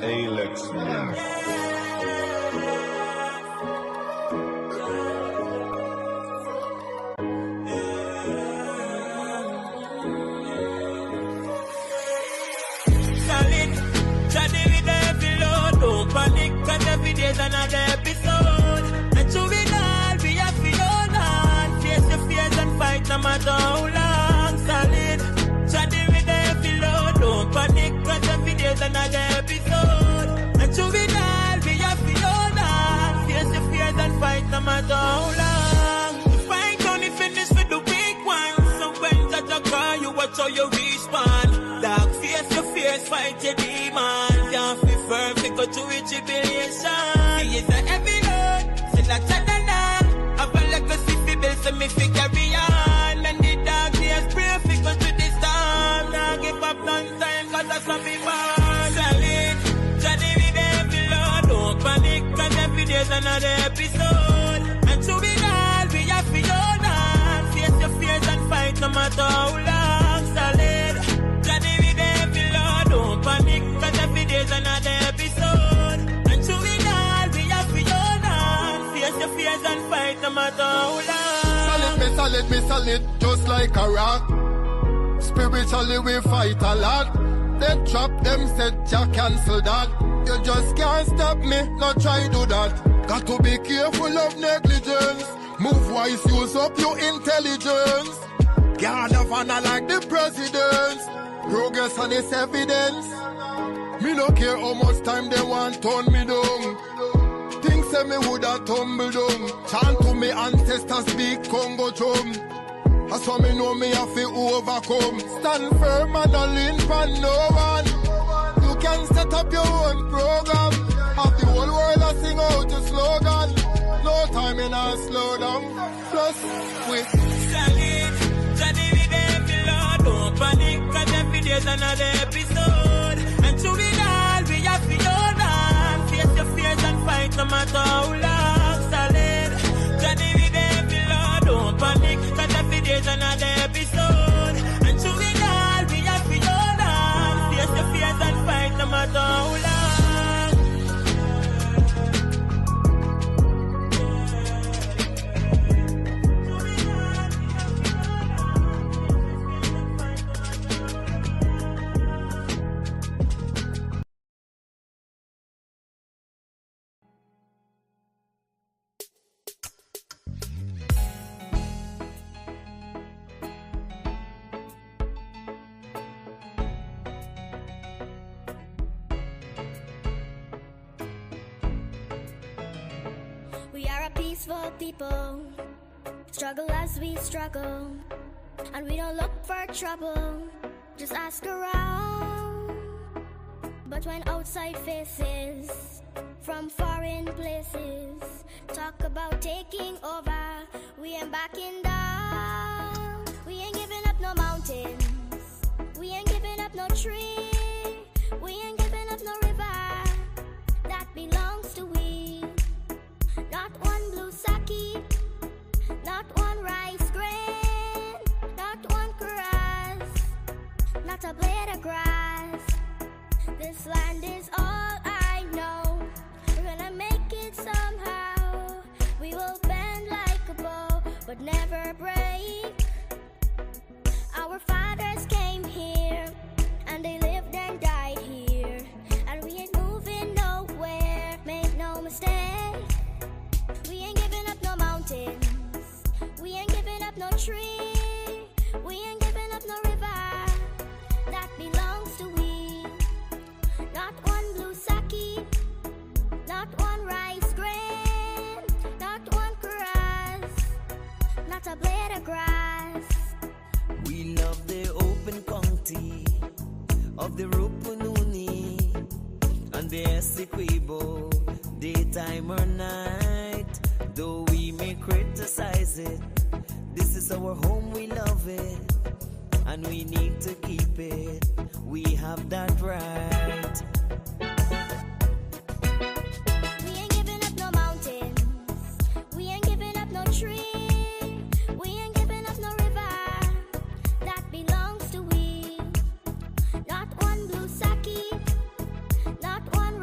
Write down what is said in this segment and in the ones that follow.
Alex, man. Panic and every day's another episode. And to it all, we have to hold on. Face the fears and fight no matter how long. Solid, chatty with every load. Don't panic and every day's another episode. And to it all, we have to hold on. Face the fears and fight no matter how long. The fight only finish with the weak ones. So when that call you, watch how you respond. Dark face your fears, fight your demons. Firm, we go to a jubilation. He is a heavy load, still a chatana. I feel like a city bill, so me fi carry on. And the dark days pray, we go to the storm. Now give up none time, cause that's what we born. Solid, Johnny with every load. Don't panic, cause every day's another episode. And to be all, we have to hold on. Face your fears and fight no matter how long. Solid, Johnny with every load. Don't panic, cause every day's another episode. And to it all, we have to hold on. Face your fears and fight no matter how long. Solid, me solid, just like a rock. Spiritually we fight a lot. They trap them, said Jah cancel that. You just can't stop me, not try do that. Got to be careful of negligence. Move wise, use up your intelligence. Guard of honor like the presidents. Progress and its evidence. Me no care how much time they want turn me down. Things say me woulda tumble down. Chant to me ancestors speak Congo drum. That's why me know me have to overcome. Stand firm and don't lean for no one. You can set up your own program. Have the whole world a sing out your slogan. No time in a slow down. Plus we solid, Johnny with every load. Don't panic, cause every day's another episode. And to it all, we have to hold on. Face your fears and fight no matter how long. Solid, Johnny with every load. Don't panic, cause every day's another episode. And to it all, we have to hold on. Face your fears and fight no matter how long. We are a peaceful people, struggle as we struggle, and we don't look for trouble, just ask around. But when outside faces from foreign places talk about taking over, we ain't backing down. We ain't giving up no mountains, we ain't giving up no tree, we ain't giving up no river that belongs to we. Not one blue sake, not one rice grain, not one grass, not a blade of grass. This land is all I know. We're gonna make it somehow. We will bend like a bow, but never break. Our fathers came here, and they lived and died here, and we ain't moving nowhere, make no mistake. We ain't giving up no mountains, we ain't giving up no tree, we ain't giving up no river that belongs to we. Not one blue sake, not one rice grain, not one grass, not a blade of grass. We love the open county of the Rupununi and the Essequibo, daytime or night. Though we may criticize it, this is our home, we love it, and we need to keep it. We have that right. We ain't giving up no mountains, we ain't giving up no tree, we ain't giving up no river that belongs to we. Not one blue sake, not one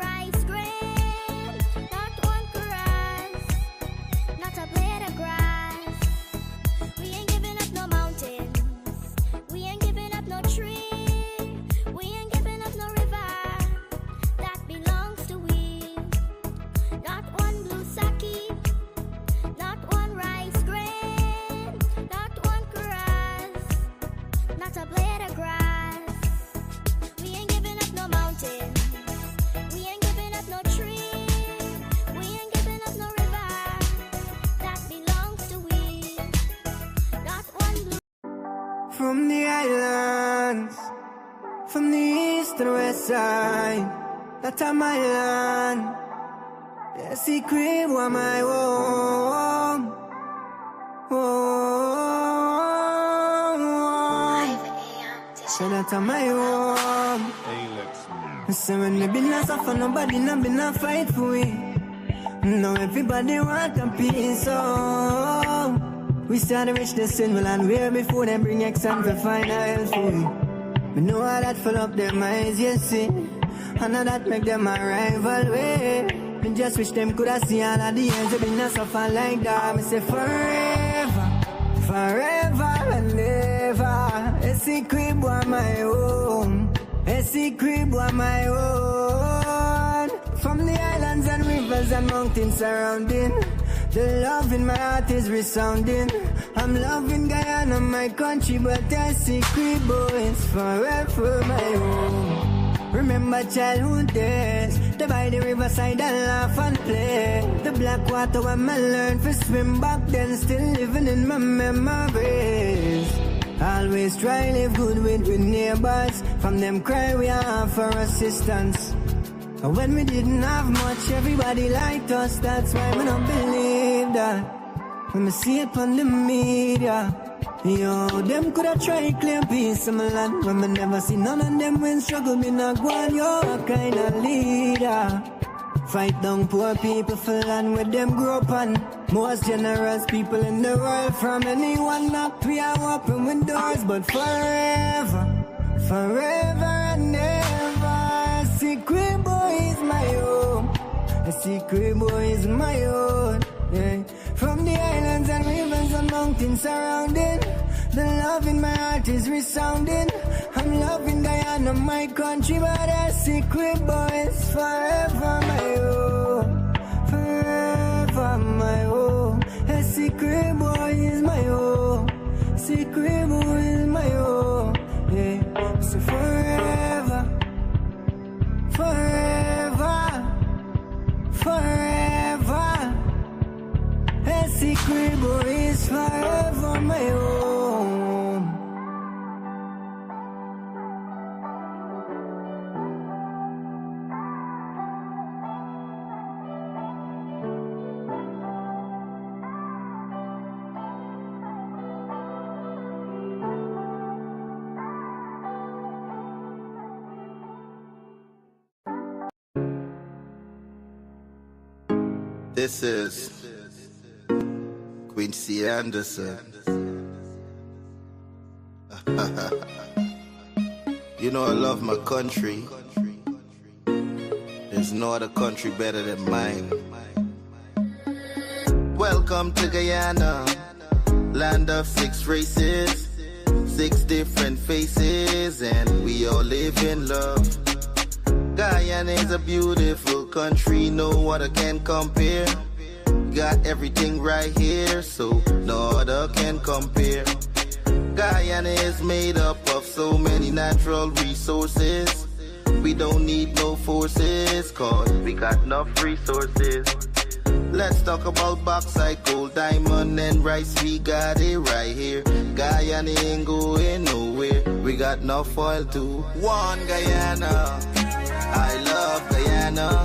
to the west side. That's my land. The secret was my home. So that's my home. So when we been a suffer, nobody not been a fight for we. Now everybody want a piece. So we started reach the sin well and where before them bring exam to find a help for we. We know how that full up their eyes, you see. And how that make them a rival way. Me just wish them could have seen all of the years they been a suffer like that. Me say forever, forever and ever. A secret boy my own. A secret boy my own. From the islands and rivers and mountains surrounding, the love in my heart is resounding. I'm loving Guyana, my country, but a secret boy is forever my own. Remember childhood days, the by the riverside and laugh and play. The black water when I learned to swim back then, still living in my memories. Always try live good with neighbors. From them cry we offer assistance. And when we didn't have much, everybody liked us. That's why we don't believe that. When we see it on the media, yo, them coulda tried claim peace in my land. When we never see none of them when struggle me not go on. Yo, a kind of leader. Fight down poor people for land where them grow up on. Most generous people in the world. From anyone knock we are open with doors. But forever, forever and ever, secret boy is my own. A secret boy is my own. Yeah. From the islands and rivers and mountains surrounding, the love in my heart is resounding. I'm loving Guyana, my country, but a secret boy is forever my own. Forever my own. A secret boy is my own. Secret boy is my own. Yeah. So forever, forever, forever. A secret boy is forever my own. This is Quincy Anderson. You know I love my country. There's no other country better than mine. Welcome to Guyana, land of 6 races, 6 different faces, and we all live in love. Guyana is a beautiful country, no other can compare. Got everything right here, so no other can compare. Guyana is made up of so many natural resources. We don't need no forces, cause we got enough resources. Let's talk about bauxite, gold, diamond, and rice. We got it right here. Guyana ain't going nowhere. We got enough oil too. One Guyana, I love Guyana.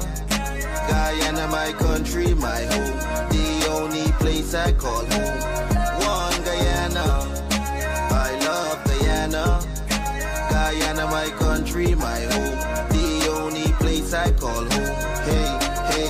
Guyana, my country, my home. The only place I call home. One Guyana, I love Guyana. Guyana, my country, my home. The only place I call home. Hey, hey,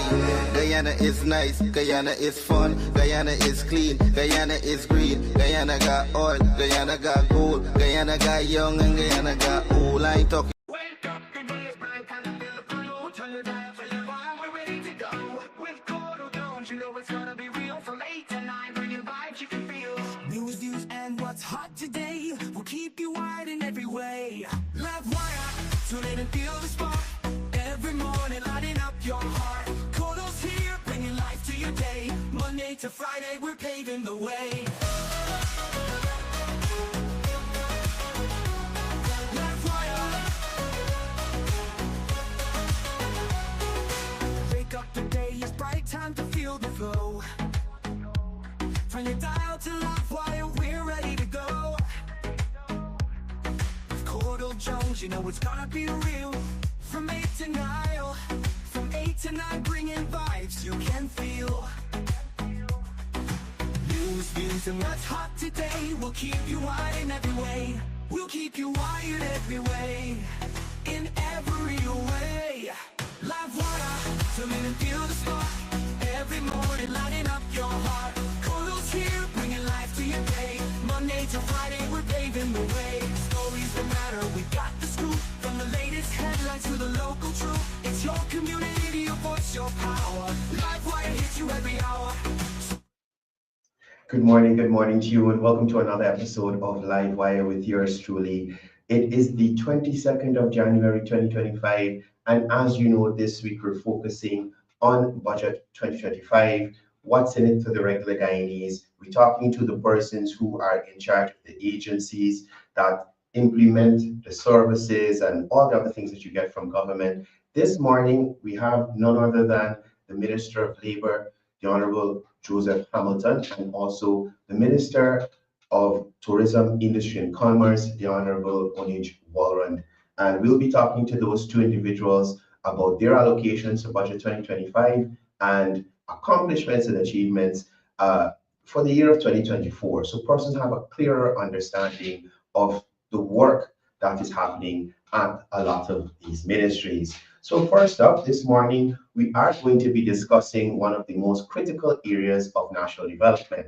Guyana is nice, Guyana is fun, Guyana is clean, Guyana is green, Guyana got oil, Guyana got gold, Guyana got young and Guyana got old. I ain't talking. Wake up, good day is bright, kind of feel the blue. Turn your dial for your vibe, we're ready to go. With Courdel Jones, you know it's gonna be real. From 8 to 9, bringing vibes you can feel. News, views, and what's hot today will keep you wired in every way. Livewire, tune in and feel the spark. Every morning, lighting up your heart. Courdel's here, bringing life to your day. Monday to Friday, we're paving the way. Time to feel the flow. From your dial to Livewire, we're ready to go. With Courdel Jones, you you know it's gonna be real. From 8 to 9, from 8 to 9, bringing vibes you can feel. News, views, and what's hot today. We'll keep you wired in every way. We'll keep you wired every way. In every way. Livewire, come in and feel the spark. Every morning lighting up your heart. Courdel's here, bringing life to your day. Monday to Friday, we're paving the way. Stories that matter, we got the scoop. From the latest headlines to the local truth. It's your community, your voice, your power. Livewire hits you every hour. Good morning to you, and welcome to another episode of Livewire with yours truly. It is the 22nd of January 2025, and as you know, this week we're focusing on Budget 2025. What's in it for the regular Guyanese? We're talking to the persons who are in charge of the agencies that implement the services and all the other things that you get from government. This morning, we have none other than the Minister of Labour, the Honourable Joseph Hamilton, and also the Minister of Tourism, Industry and Commerce, the Honourable Onij Walrond. And we'll be talking to those two individuals about their allocations for Budget 2025 and accomplishments and achievements for the year of 2024. So persons have a clearer understanding of the work that is happening at a lot of these ministries. So first up this morning, we are going to be discussing one of the most critical areas of national development,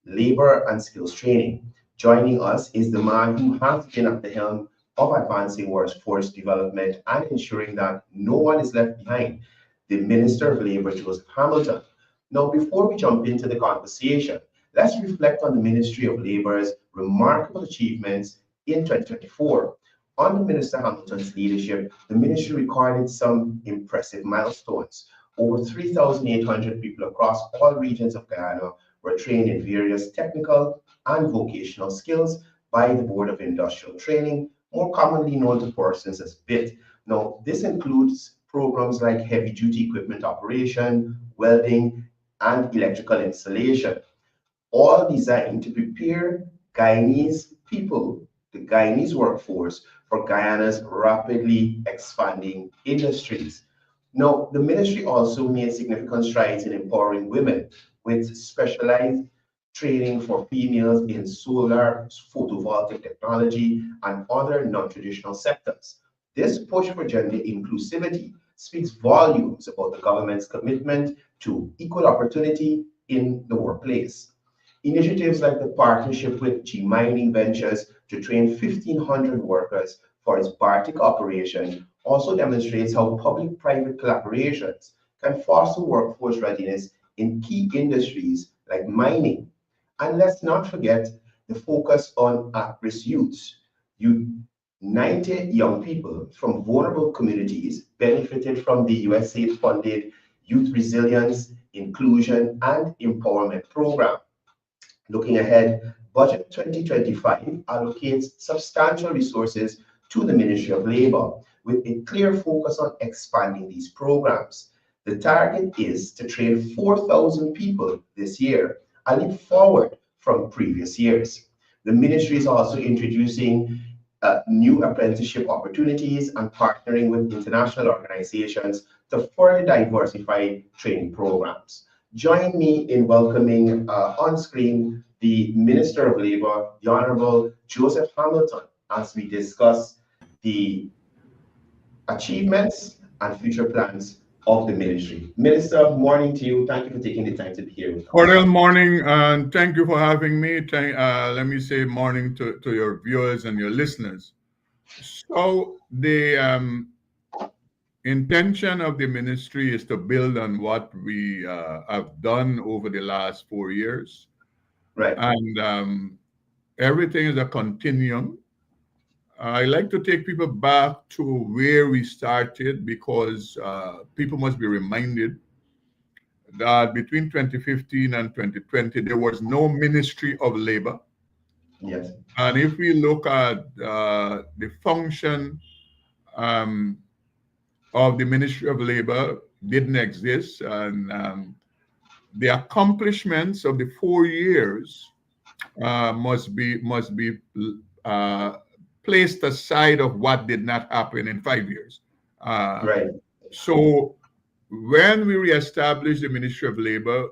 labor and skills training. Joining us is the man who has been at the helm of advancing workforce development and ensuring that no one is left behind, the Minister of Labour, Joseph Hamilton. Now, before we jump into the conversation, let's reflect on the Ministry of Labour's remarkable achievements in 2024. Under Minister Hamilton's leadership, the ministry recorded some impressive milestones. Over 3,800 people across all regions of Guyana were trained in various technical and vocational skills by the Board of Industrial Training, more commonly known to persons as BIT. Now, this includes programs like heavy-duty equipment operation, welding, and electrical installation, all designed to prepare Guyanese people, the Guyanese workforce, for Guyana's rapidly expanding industries. Now, the ministry also made significant strides in empowering women with specialized training for females in solar, photovoltaic technology, and other non-traditional sectors. This push for gender inclusivity speaks volumes about the government's commitment to equal opportunity in the workplace. Initiatives like the partnership with G Mining Ventures to train 1,500 workers for its Bartic operation also demonstrates how public-private collaborations can foster workforce readiness in key industries like mining. And let's not forget the focus on at-risk youths. 90 young people from vulnerable communities benefited from the USAID-funded Youth Resilience, Inclusion, and Empowerment Program. Looking ahead, Budget 2025 allocates substantial resources to the Ministry of Labour with a clear focus on expanding these programs. The target is to train 4,000 people this year, a leap forward from previous years. The ministry is also introducing new apprenticeship opportunities and partnering with international organizations to further diversify training programs. Join me in welcoming on screen the Minister of Labour, the Honourable Joseph Hamilton, as we discuss the achievements and future plans of the ministry. Minister, morning to you. Thank you for taking the time to be here with us. Courdel, morning, and thank you for having me. Let me say morning to your viewers and your listeners. So the intention of the ministry is to build on what we have done over the last 4 years. Right. And everything is a continuum. I like to take people back to where we started because people must be reminded that between 2015 and 2020, there was no Ministry of Labor. Yes. And if we look at the function of the Ministry of Labor, didn't exist, and the accomplishments of the 4 years must be placed aside of what did not happen in 5 years. Right. So when we reestablished the Ministry of Labor,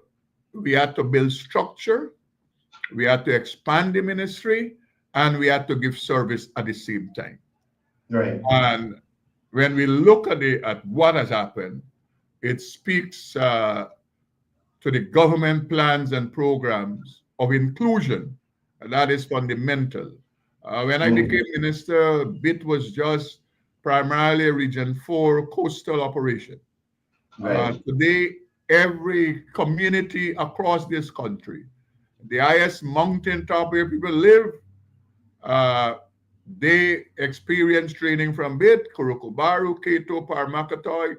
we had to build structure, we had to expand the ministry, and we had to give service at the same time. Right. And when we look at what has happened, it speaks to the government plans and programs of inclusion. And that is fundamental. When I became minister, BIT was just primarily a Region 4 coastal operation. Right. Today, every community across this country, the highest mountaintop where people live, they experience training from BIT, Kurukubaru, Keto, Parmakatoy,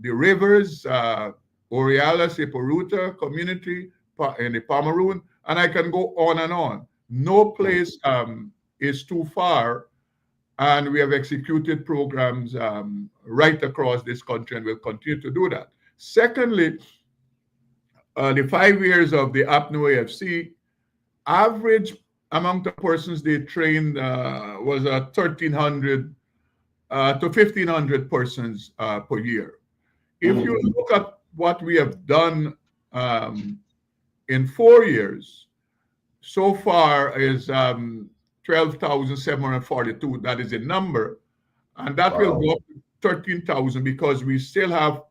the rivers, Oriala, Seporuta community in the Pomeroon, and I can go on and on. No place is too far, and we have executed programs right across this country, and we'll continue to do that. Secondly, the 5 years of the APNU AFC, average amount of persons they trained was 1,300 to 1,500 persons per year. If you look at what we have done in 4 years, so far is 12,742. That is a number. And that will go up to 13,000 because we still have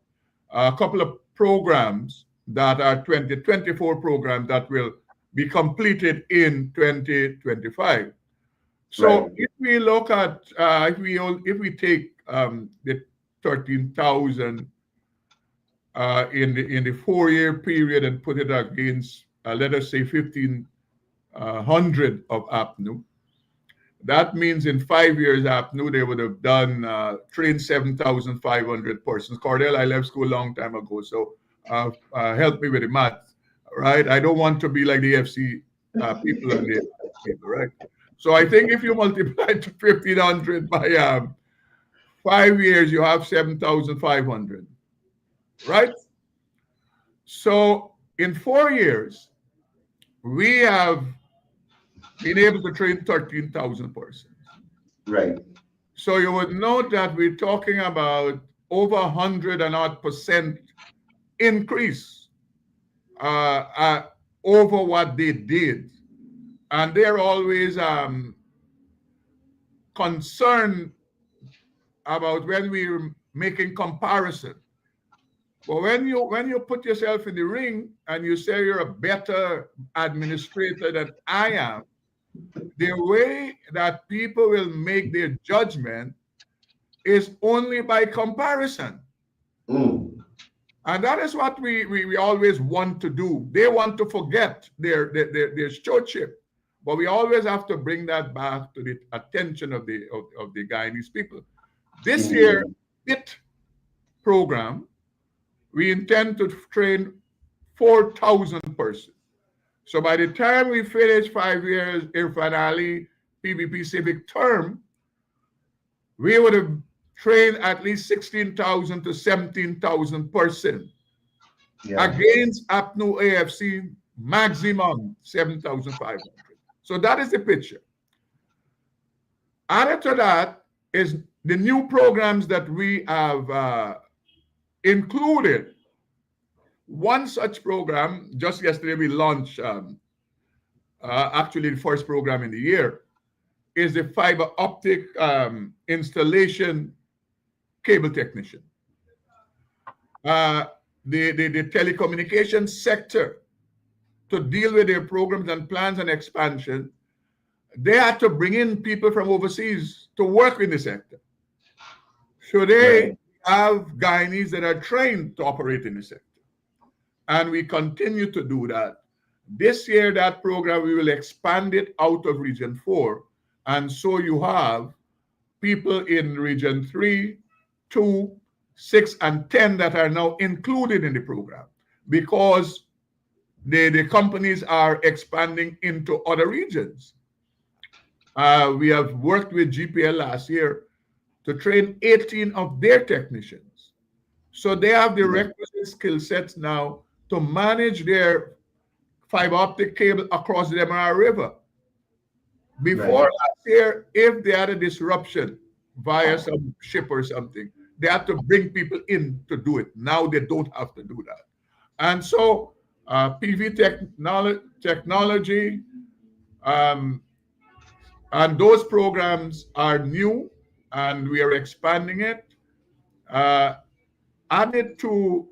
a couple of programs that are 2024 programs that will be completed in 2025. So if we look at, if we take the 13,000 in the 4 year period and put it against, let us say 1,500 of APNU, that means in 5 years APNU they would have done trained 7,500 persons. Courdel, I left school a long time ago, so help me with the math, right? I don't want to be like the FC people and the people, right? So I think if you multiply to 1,500 by 5 years, you have 7,500, right? So in 4 years, we have been able to train 13,000 persons. Right. So you would note that we're talking about over 100% increase over what they did. And they're always concerned about when we're making comparison. But when you put yourself in the ring and you say you're a better administrator than I am, the way that people will make their judgment is only by comparison. And that is what we always want to do. They want to forget their stewardship. But we always have to bring that back to the attention of the Guyanese people. This year, IT program, we intend to train 4,000 persons. So by the time we finish 5 years in finale PBP civic term, we would have trained at least 16,000 to 17,000 persons against APNU AFC maximum 7,500. So that is the picture. Added to that is the new programs that we have included. One such program, just yesterday we launched, actually the first program in the year, is the fiber optic installation cable technician. The telecommunications sector, to deal with their programs and plans and expansion, they had to bring in people from overseas to work in the sector. So they have Guyanese that are trained to operate in the sector. And we continue to do that. This year, that program, we will expand it out of Region 4. And so you have people in Region 3, 2, 6, and 10 that are now included in the program because the companies are expanding into other regions. We have worked with GPL last year to train 18 of their technicians. So they have the requisite skill sets now to manage their fiber optic cable across the Demerara River. Before last year, if they had a disruption via some ship or something, they had to bring people in to do it. Now they don't have to do that. And so PV technology um, and those programs are new and we are expanding it. Added to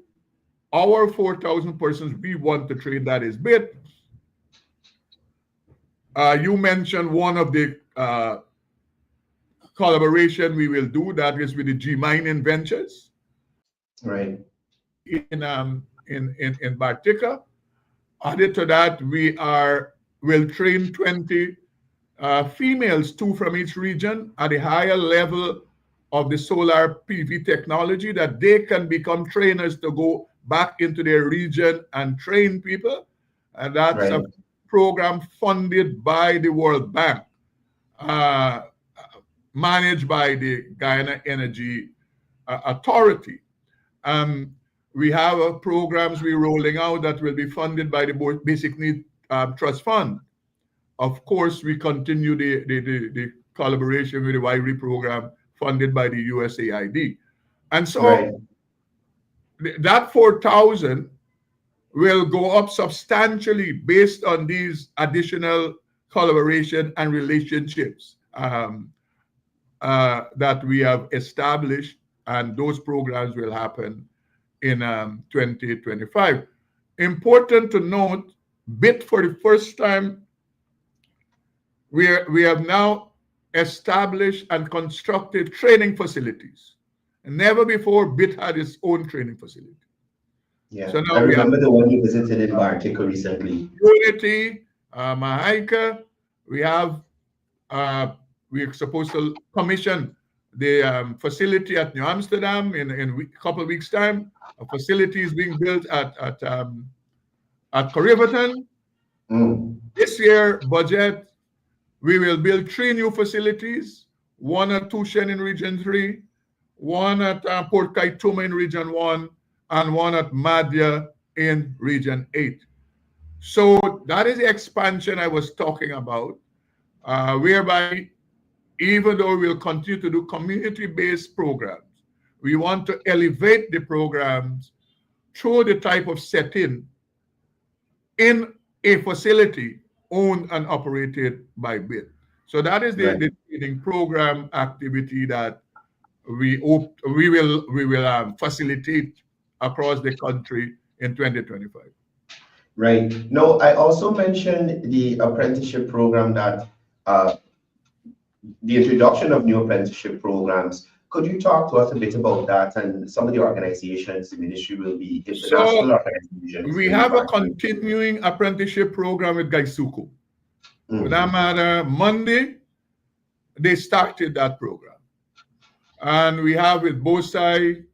our 4,000 persons we want to train, that is BIT. You mentioned one of the collaboration we will do, that is with the G Mining Ventures. Right. In Bartica. Added to that, will train 20 females, 2 from each region, at a higher level of the solar PV technology, that they can become trainers to go back into their region and train people. And that's a program funded by the World Bank, managed by the Guyana Energy Authority. We have programs we're rolling out that will be funded by the Basic Need Trust Fund. Of course, we continue the collaboration with the WIRI program funded by the USAID. And so that 4,000 will go up substantially based on these additional collaboration and relationships that we have established, and those programs will happen in 2025. Important to note, BIT, for the first time, we have now established and constructed training facilities. And never before BIT had its own training facility. Yeah, so now I remember the one you visited in Bartica recently. Unity, Mahaika, we're supposed to commission the facility at New Amsterdam in a couple of weeks' time. A facility is being built at Corriverton. This year budget, we will build 3 new facilities, one at Tushen in Region 3, one at Port Kaituma in Region 1, and one at Madhya in Region 8. So that is the expansion I was talking about, whereby even though we'll continue to do community-based programs, we want to elevate the programs through the type of setting in a facility owned and operated by BIT. So that is the training program activity that we will facilitate across the country in 2025. Right. No, I also mentioned the apprenticeship program, that the introduction of new apprenticeship programs. Could you talk to us a bit about that and some of the organizations the ministry will be international organizations? We have a continuing apprenticeship program with Gaisuku. For that matter, Monday, they started that program. And we have with BOSAI,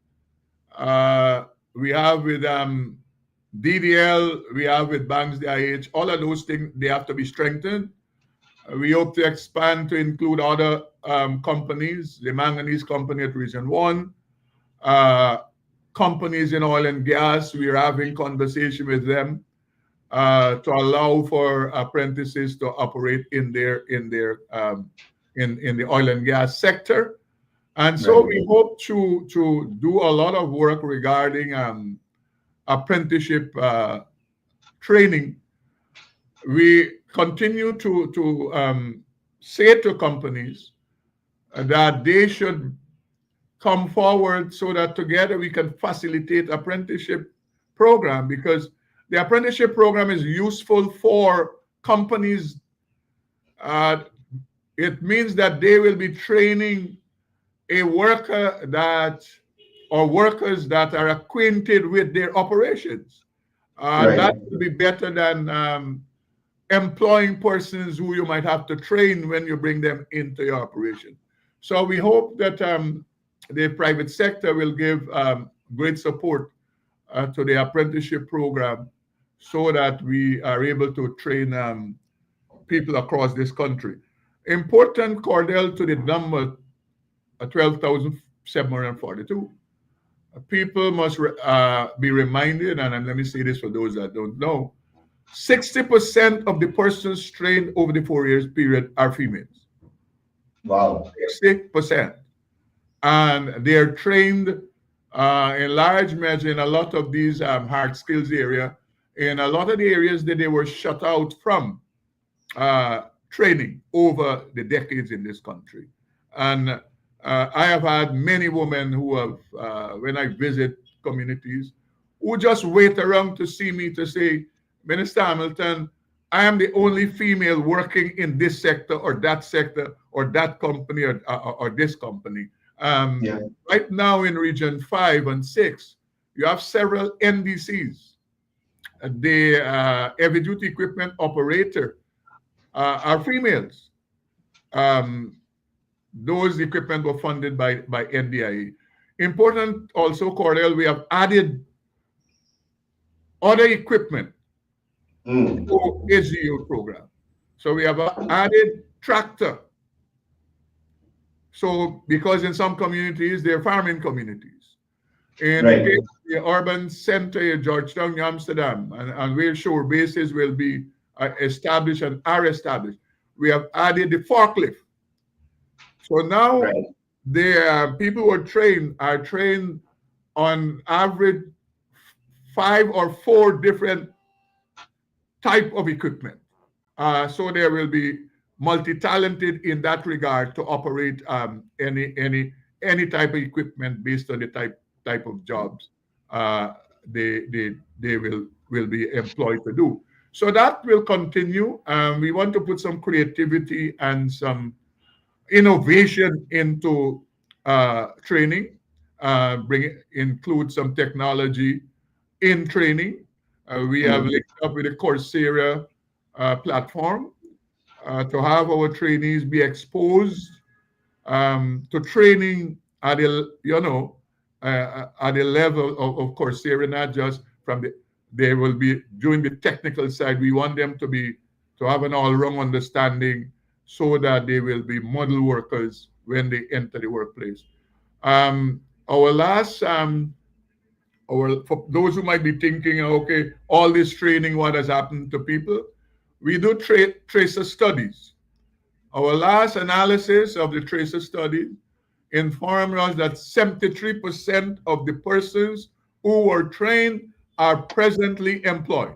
we have with DDL, we have with Banks DIH, all of those things, they have to be strengthened. We hope to expand to include other companies, the manganese company at Region 1, companies in oil and gas. We are having conversation with them to allow for apprentices to operate in the oil and gas sector. And so we hope to do a lot of work regarding apprenticeship training. We continue to say to companies that they should come forward so that together we can facilitate apprenticeship program, because the apprenticeship program is useful for companies. It means that they will be training a worker or workers that are acquainted with their operations. That will be better than employing persons who you might have to train when you bring them into your operation. So we hope that the private sector will give great support to the apprenticeship program so that we are able to train people across this country. Important, Courdel, to the number 12,742. People must be reminded, and let me say this for those that don't know, 60% of the persons trained over the 4 years period are females. Wow. 60%. And they're trained in large measure in a lot of these hard skills area, in a lot of the areas that they were shut out from training over the decades in this country. And I have had many women who have, when I visit communities, who just wait around to see me to say, Minister Hamilton, I am the only female working in this sector or that company or this company. Right now in Region 5 and 6, you have several NDCs. The heavy duty equipment operator are females. Those equipment were funded by NDIE. Important also, Courdel, we have added other equipment to HDU program. So we have added tractor. So because in some communities, they're farming communities. In the urban center in Georgetown, New Amsterdam, and where shore bases will be established and are established, we have added the forklift. So now the people who are trained on average 5 or 4 different type of equipment. So there will be multi-talented in that regard to operate any type of equipment based on the type of jobs they will be employed to do. So that will continue. We want to put some creativity and some innovation into training, include some technology in training. We have linked up with the Coursera platform to have our trainees be exposed to training at the level of Coursera, not just they will be doing the technical side. We want them to have an all-round understanding so that they will be model workers when they enter the workplace. For those who might be thinking, okay, all this training, what has happened to people? We do tracer studies. Our last analysis of the tracer study informed us that 73% of the persons who were trained are presently employed.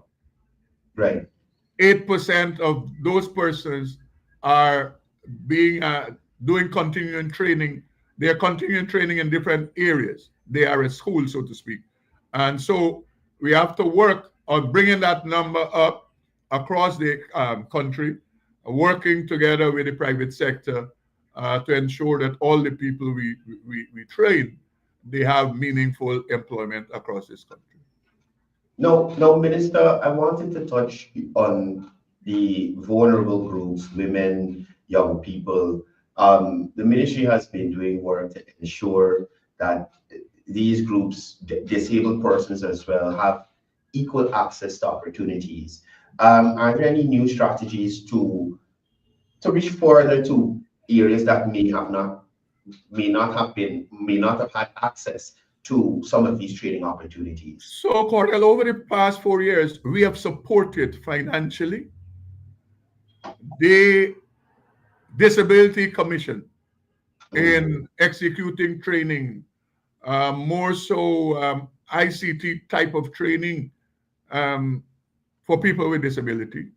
8% of those persons are doing continuing training. They are continuing training in different areas. They are at school, so to speak. And so we have to work on bringing that number up across the country, working together with the private sector to ensure that all the people we train, they have meaningful employment across this country. Now, Minister, I wanted to touch on the vulnerable groups, women, young people. The ministry has been doing work to ensure that these groups, disabled persons as well, have equal access to opportunities. Are there any new strategies to reach further to areas that may not have had access to some of these training opportunities? So, Courdel, over the past 4 years, we have supported financially the Disability Commission in executing training, more so ICT type of training for people with disability.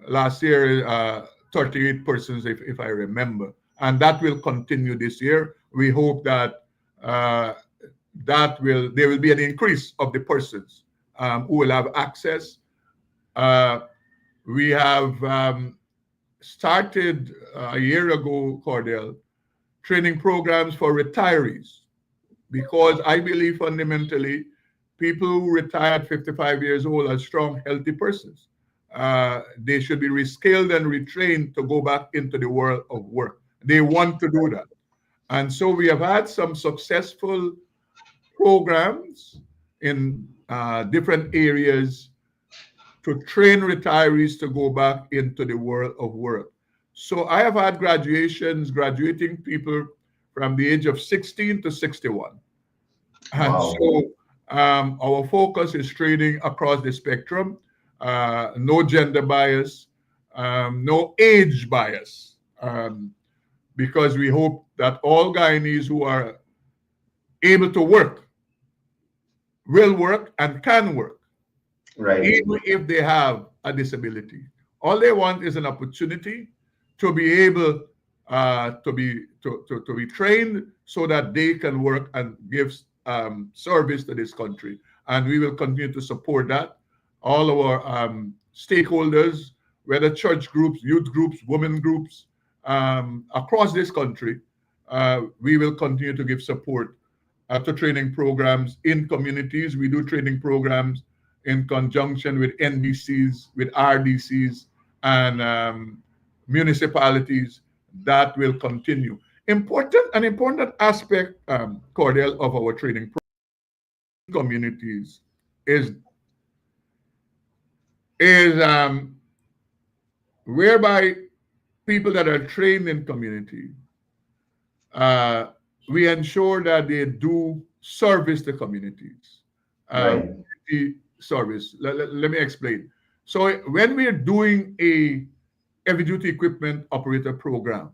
Last year, 38 persons, if I remember, and that will continue this year. We hope that there will be an increase of the persons who will have access. We have started a year ago, Courdel, training programs for retirees, because I believe fundamentally people who retire at 55 years old are strong, healthy persons. They should be reskilled and retrained to go back into the world of work. They want to do that. And so we have had some successful programs in different areas to train retirees to go back into the world of work. So I have had graduating people from the age of 16 to 61. And so our focus is training across the spectrum. no gender bias, no age bias, because we hope that all Guyanese who are able to work will work and can work, Right. even if they have a disability. All they want is an opportunity to be able to be trained so that they can work and give service to this country. And we will continue to support that. All our stakeholders, whether church groups, youth groups, women groups, across this country, we will continue to give support to training programs in communities. We do training programs in conjunction with NDCs, with RDCs, and municipalities. That will continue. An important aspect, Courdel, of our training communities is whereby people that are trained in community, we ensure that they do service the communities. Right. The service. Let me explain. So when we're doing a heavy duty equipment operator program,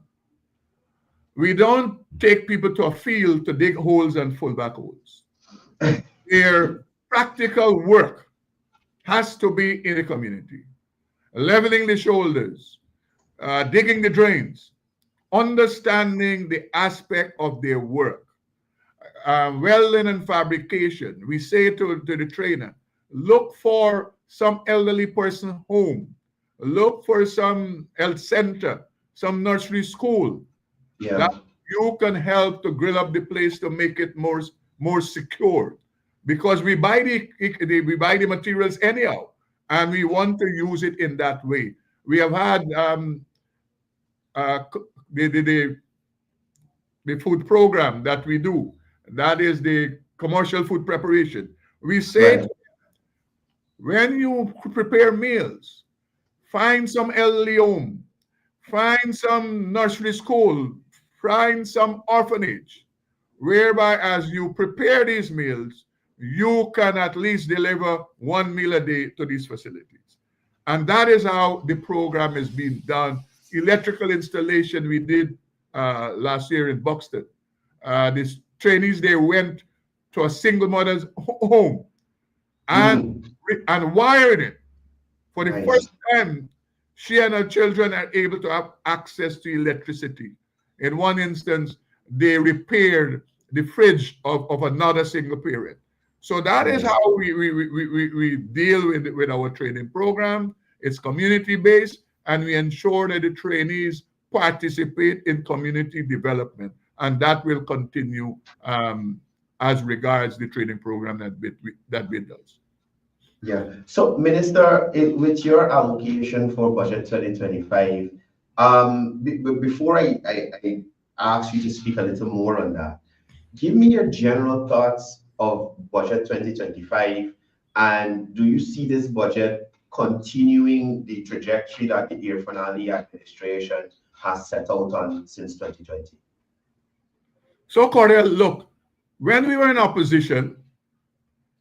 we don't take people to a field to dig holes and fill back holes. Their practical work has to be in the community, leveling the shoulders, digging the drains, understanding the aspect of their work, welding and fabrication. We say to the trainer, look for some elderly person home, look for some health center, some nursery school, that you can help to grill up the place to make it more secure, because we buy the materials anyhow, and we want to use it in that way. We have had the food program that we do, that is the commercial food preparation. We say, when you prepare meals, find some elderly home, find some nursery school, find some orphanage, whereby as you prepare these meals, you can at least deliver one meal a day to these facilities. And that is how the program is being done. Electrical installation we did last year in Buxton. These trainees, they went to a single mother's home and wired it. For the first time, she and her children are able to have access to electricity. In one instance, they repaired the fridge of another single parent. So that is how we deal with our training program. It's community-based, and we ensure that the trainees participate in community development, and that will continue as regards the training program that BID does. Yeah. So, Minister, with your allocation for budget 2025, before I ask you to speak a little more on that, give me your general thoughts of budget 2025, and do you see this budget continuing the trajectory that the Irfan administration has set out on since 2020? So, Courdel, look, when we were in opposition,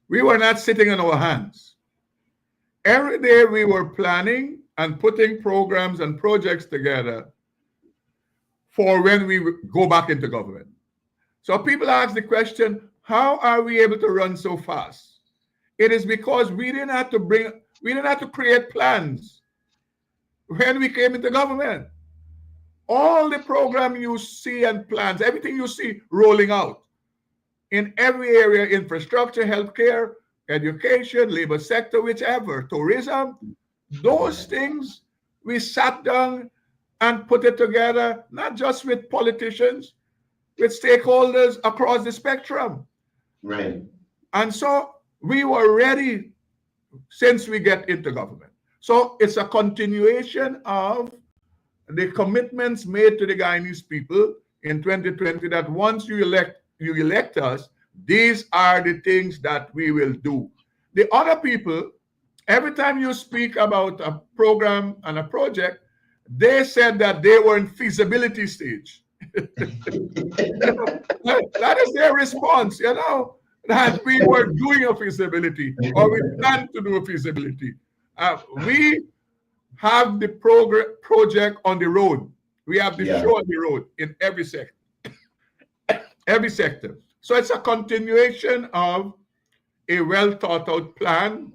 we were not sitting on our hands. Every day we were planning and putting programs and projects together for when we go back into government. So people ask the question, how are we able to run so fast? It is because we didn't have to create plans when we came into government. All the program you see and plans, everything you see rolling out in every area, infrastructure, healthcare, education, labor sector, whichever, tourism, those things, we sat down and put it together, not just with politicians, with stakeholders across the spectrum. Right. And so we were ready since we get into government. So it's a continuation of the commitments made to the Guyanese people in 2020 that once you elect us, these are the things that we will do. The other people, every time you speak about a program and a project, they said that they were in feasibility stage. That is their response, that we were doing a feasibility or we plan to do a feasibility. We have the project on the road. We have the show on the road in every sector. Every sector. So it's a continuation of a well thought out plan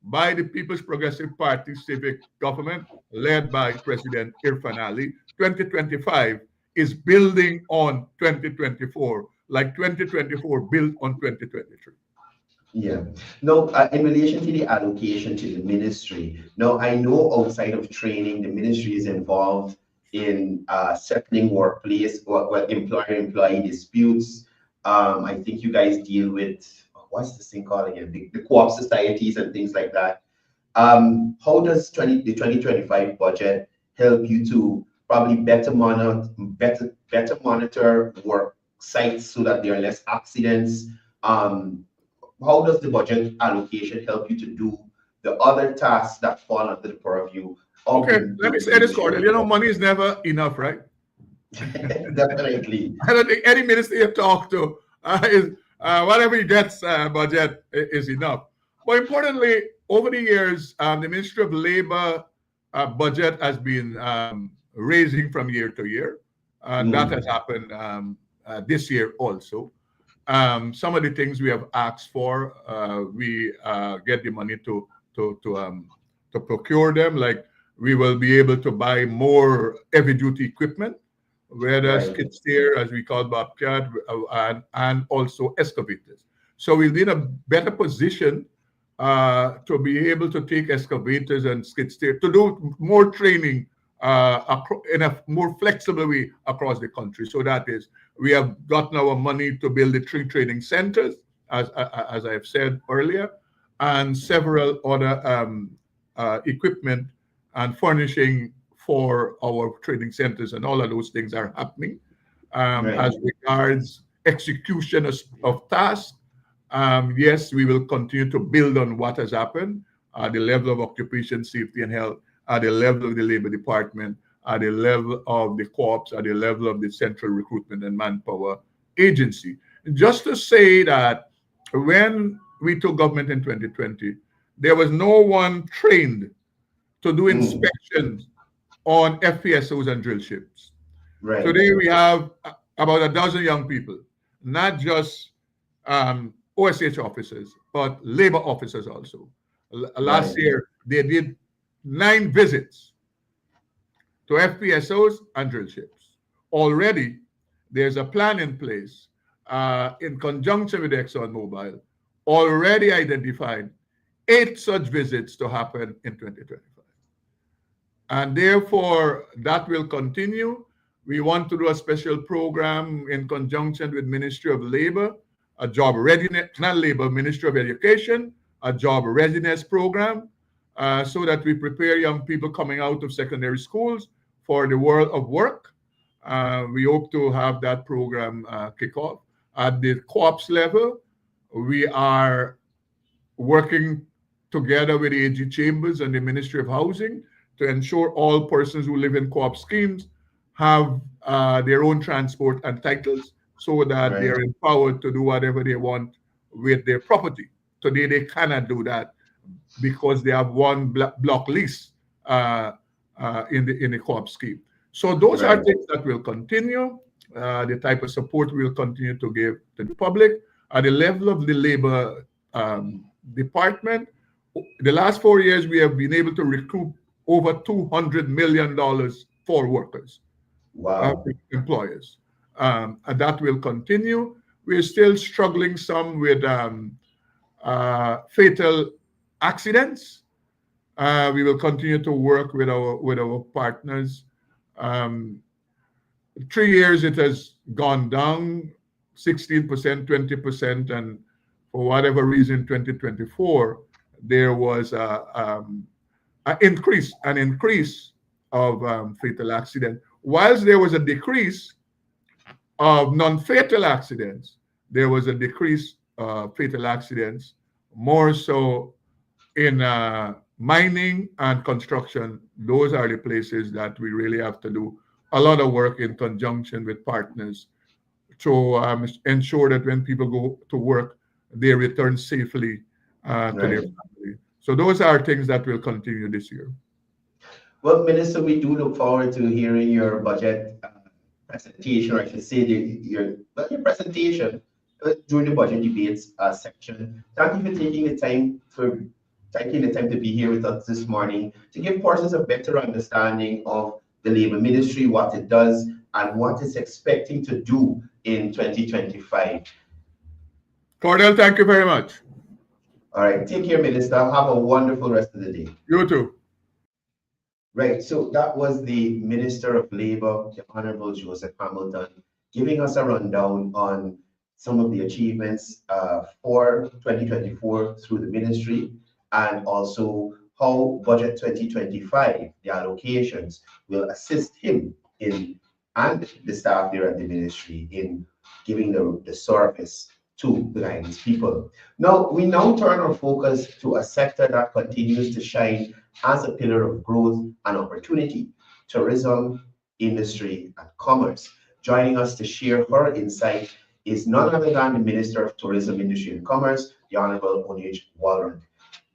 by the People's Progressive Party civic government led by President Irfan Ali. 2025 is building on 2024, like 2024 built on 2023. Yeah. No, in relation to the allocation to the ministry, now I know outside of training, the ministry is involved in settling workplace or employer-employee disputes. I think you guys deal with, what's this thing called again? The co-op societies and things like that. How does the 2025 budget help you to probably better monitor work sites so that there are less accidents? How does the budget allocation help you to do the other tasks that fall under the purview of Okay, let me say this, Courdel. You know, money is never enough, right? Definitely. I don't think any minister you talk to is whatever he gets budget is enough. But importantly, over the years, the Ministry of Labor budget has been raising from year to year. That has happened this year also. Some of the things we have asked for, we get the money to procure them. Like we will be able to buy more heavy-duty equipment, whether skid steer, as we call bobcat, and also excavators. So we'll be in a better position to be able to take excavators and skid steer to do more training in a more flexible way across the country. So that is, we have gotten our money to build the 3 training centers, as I have said earlier, and several other equipment and furnishing for our training centers, and all of those things are happening. As regards execution of tasks, yes, we will continue to build on what has happened at the level of occupation safety and health, at the level of the Labor Department, at the level of the co-ops, at the level of the Central Recruitment and Manpower Agency. Just to say that when we took government in 2020, there was no one trained to do inspections on FPSOs and drill ships. Today we have about a dozen young people, not just OSH officers, but labor officers also. Last year, they did 9 visits to FPSOs and drill ships. Already, there's a plan in place in conjunction with ExxonMobil, already identified 8 such visits to happen in 2025. And therefore, that will continue. We want to do a special program in conjunction with Ministry of Labor, a job readiness, not labor, Ministry of Education, a job readiness program, so that we prepare young people coming out of secondary schools for the world of work. We hope to have that program kick off. At the co-ops level, we are working together with the AG Chambers and the Ministry of Housing to ensure all persons who live in co-op schemes have their own transport and titles, so that they're empowered to do whatever they want with their property. Today, they cannot do that because they have one block lease in the co-op scheme. So those are things that will continue. The type of support we'll continue to give to the public. At the level of the Labor Department, the last 4 years, we have been able to recruit over $200 million for workers, employers. And that will continue. We're still struggling some with fatal accidents. We will continue to work with our partners. 3 years it has gone down 16%, 20%, and for whatever reason, 2024 there was an increase of fatal accidents. Whilst there was a decrease of non-fatal accidents, there was a decrease of fatal accidents, more so in mining and construction. Those are the places that we really have to do a lot of work in conjunction with partners to ensure that when people go to work, they return safely to their family. So those are things that will continue this year. Well, Minister, we do look forward to hearing your budget presentation, or I should say your presentation during the budget debates section. Thank you for taking the time to be here with us this morning to give persons a better understanding of the Labor Ministry, what it does, and what it's expecting to do in 2025. Courdel, thank you very much. All right, take care, Minister. Have a wonderful rest of the day. You too. Right, so that was the Minister of Labor, the Honorable Joseph Hamilton, giving us a rundown on some of the achievements for 2024 through the ministry, and also how Budget 2025, the allocations, will assist him in and the staff there at the ministry in giving the service to the Guyanese people. Now, we now turn our focus to a sector that continues to shine as a pillar of growth and opportunity: tourism, industry, and commerce. Joining us to share her insight is none other than the Minister of Tourism, Industry, and Commerce, the Honorable Onij Walrond.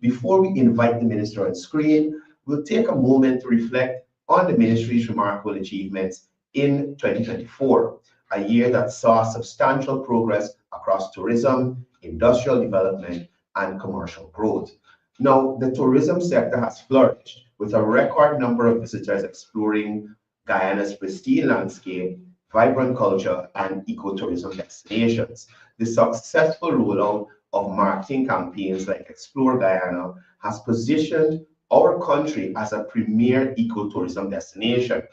Before we invite the Minister on screen, we'll take a moment to reflect on the Ministry's remarkable achievements in 2024, a year that saw substantial progress across tourism, industrial development, and commercial growth. Now, the tourism sector has flourished with a record number of visitors exploring Guyana's pristine landscape, vibrant culture, and ecotourism destinations. The successful rollout of marketing campaigns like Explore Guyana has positioned our country as a premier ecotourism destination,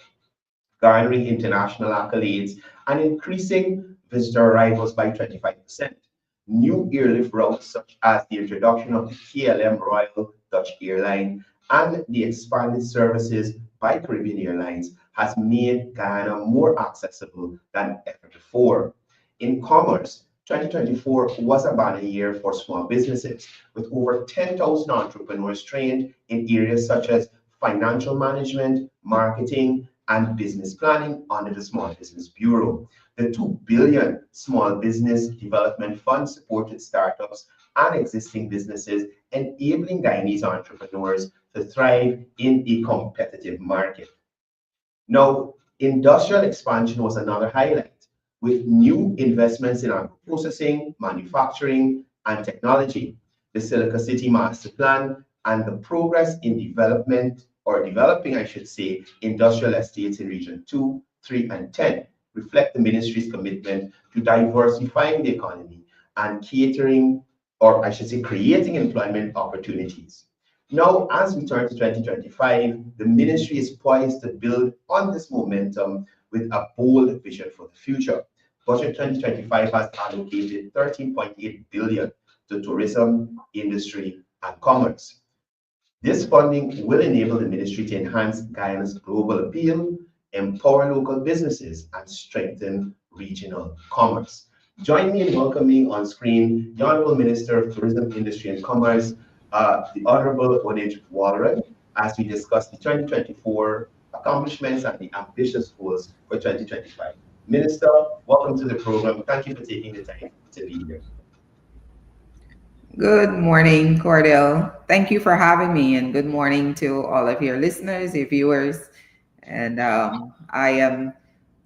garnering international accolades and increasing visitor arrivals by 25%. New airlift routes such as the introduction of the KLM Royal Dutch Airline and the expanded services by Caribbean Airlines has made Guyana more accessible than ever before. In commerce, 2024 was a banner year for small businesses, with over 10,000 entrepreneurs trained in areas such as financial management, marketing, and business planning under the Small Business Bureau. The 2 billion Small Business Development Fund supported startups and existing businesses, enabling Guyanese entrepreneurs to thrive in a competitive market. Now, industrial expansion was another highlight, with new investments in agro-processing, manufacturing, and technology. The Silica City Master Plan and the progress in developing, I should say, industrial estates in Region 2, 3, and 10 reflect the ministry's commitment to diversifying the economy and catering, or I should say, creating employment opportunities. Now, as we turn to 2025, the ministry is poised to build on this momentum with a bold vision for the future. Budget 2025 has allocated 13.8 billion to tourism, industry, and commerce. This funding will enable the ministry to enhance Guyana's global appeal, empower local businesses, and strengthen regional commerce. Join me in welcoming on screen the Honorable Minister of Tourism, Industry, and Commerce, the Honorable Onij Walrond, as we discuss the 2024 accomplishments and the ambitious goals for 2025. Minister, welcome to the program. Thank you for taking the time to be here. Good morning, Courdel. Thank you for having me, and good morning to all of your listeners, your viewers. And I am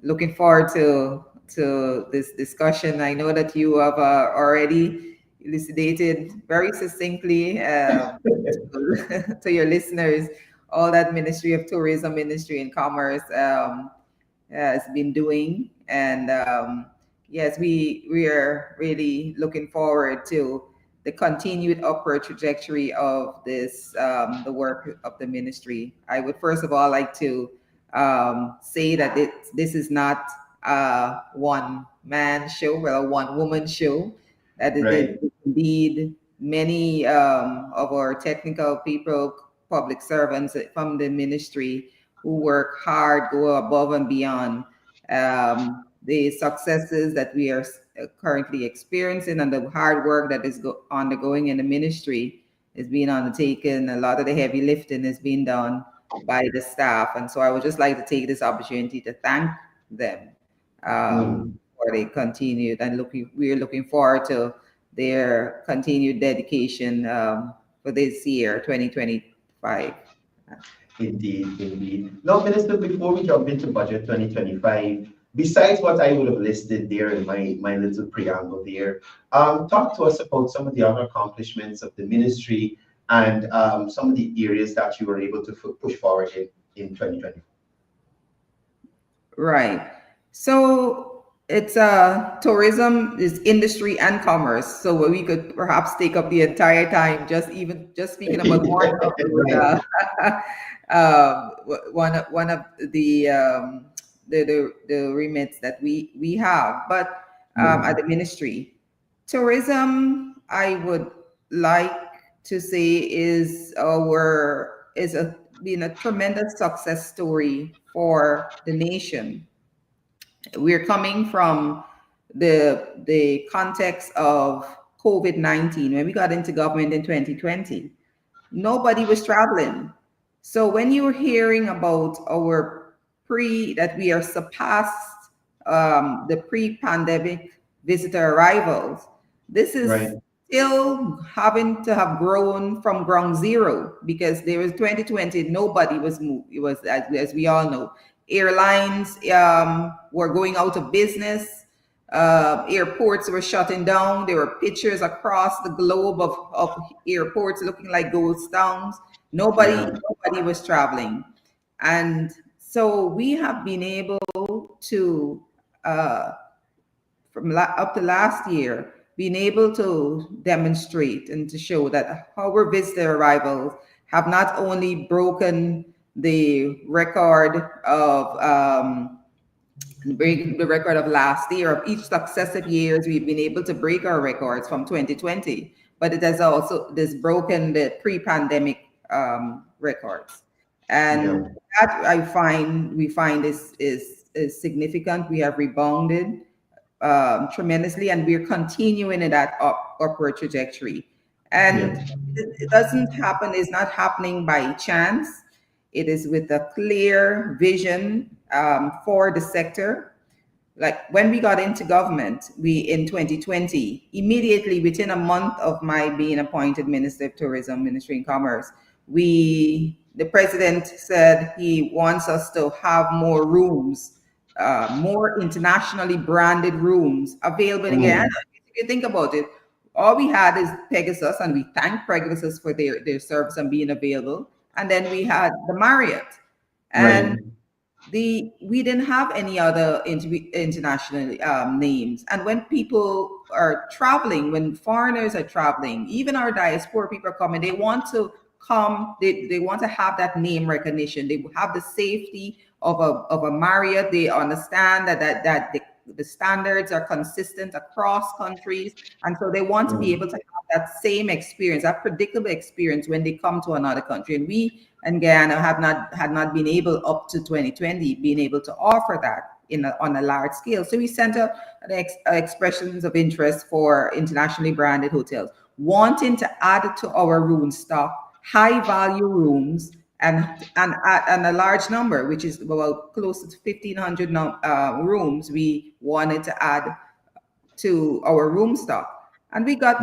looking forward to this discussion. I know that you have already elucidated very succinctly to your listeners all that Ministry of Tourism, Industry, and Commerce has been doing. And yes, we are really looking forward to the continued upward trajectory of this, the work of the ministry. I would first of all like to say that this is not a one-man show, well, a one-woman show. That is Right. indeed many of our technical people, public servants from the ministry who work hard, go above and beyond. The successes that we are currently experiencing and the hard work that is undergoing in the ministry is being undertaken. A lot of the heavy lifting is being done by the staff. And so I would just like to take this opportunity to thank them for their continued, and we're looking forward to their continued dedication this year, 2025. Indeed, indeed. Now, Minister, before we jump into budget 2025, besides what I would have listed there in my little preamble there, talk to us about some of the other accomplishments of the ministry and some of the areas that you were able to push forward in 2020. Right. So it's tourism is industry and commerce. So we could perhaps take up the entire time just speaking about one of Right. the one of the remits that we have. But at the ministry, tourism, I would like to say is a been a tremendous success story for the nation. We're coming from the context of COVID-19. When we got into government in 2020, nobody was traveling. So when you're hearing about our that we are surpassed the pre-pandemic visitor arrivals, this is Right. still having to have grown from ground zero, because there was 2020, nobody was moved. It was, as we all know, airlines were going out of business. Airports were shutting down. There were pictures across the globe of airports looking like ghost towns. Yeah. Nobody was traveling. And so we have been able to, up to last year, been able to demonstrate and to show that our visitor arrivals have not only broken the record of last year. Of each successive years, we've been able to break our records from 2020, but it has also broken the pre-pandemic records, and that we find is significant. We have rebounded tremendously, and we're continuing in that upward trajectory. And it doesn't happen, it's not happening by chance. It is with a clear vision for the sector. Like when we got into government, in 2020, immediately within a month of my being appointed Minister of Tourism, Ministry and Commerce, the president said he wants us to have more rooms, more internationally branded rooms available in Guyana. If you think about it, all we had is Pegasus, and we thank Pegasus for their service and being available. And then we had the Marriott, and we didn't have any other international names. And when people are traveling, when foreigners are traveling, even our diaspora people are coming, they want to come, they want to have that name recognition. They have the safety of a Marriott. They understand that the standards are consistent across countries, and so they want to be able to have that same experience, that predictable experience when they come to another country. And we and Guyana had not been able up to 2020 being able to offer that on a large scale. So we sent out expressions of interest for internationally branded hotels, wanting to add to our room stock high value rooms and a large number, which is about close to 1,500 rooms we wanted to add to our room stock. And we got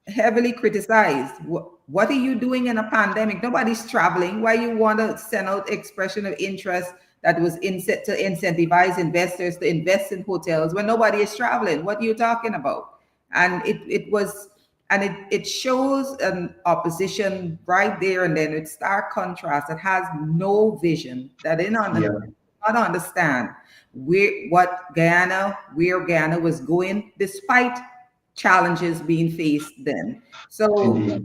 heavily criticized. What are you doing in a pandemic? Nobody's traveling. Why you want to send out expression of interest that was to incentivize investors to invest in hotels when nobody is traveling? What are you talking about? And it shows an opposition right there and then, with stark contrast, that has no vision, that they not understand where Guyana was going, despite challenges being faced then. So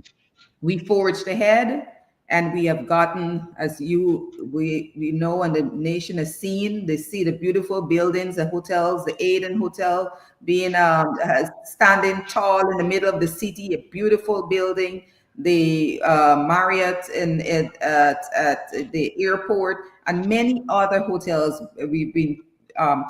we forged ahead, and we have gotten, as we know, and the nation has seen, they see the beautiful buildings, the hotels, the Aden Hotel being standing tall in the middle of the city, a beautiful building, the Marriott at the airport, and many other hotels we've been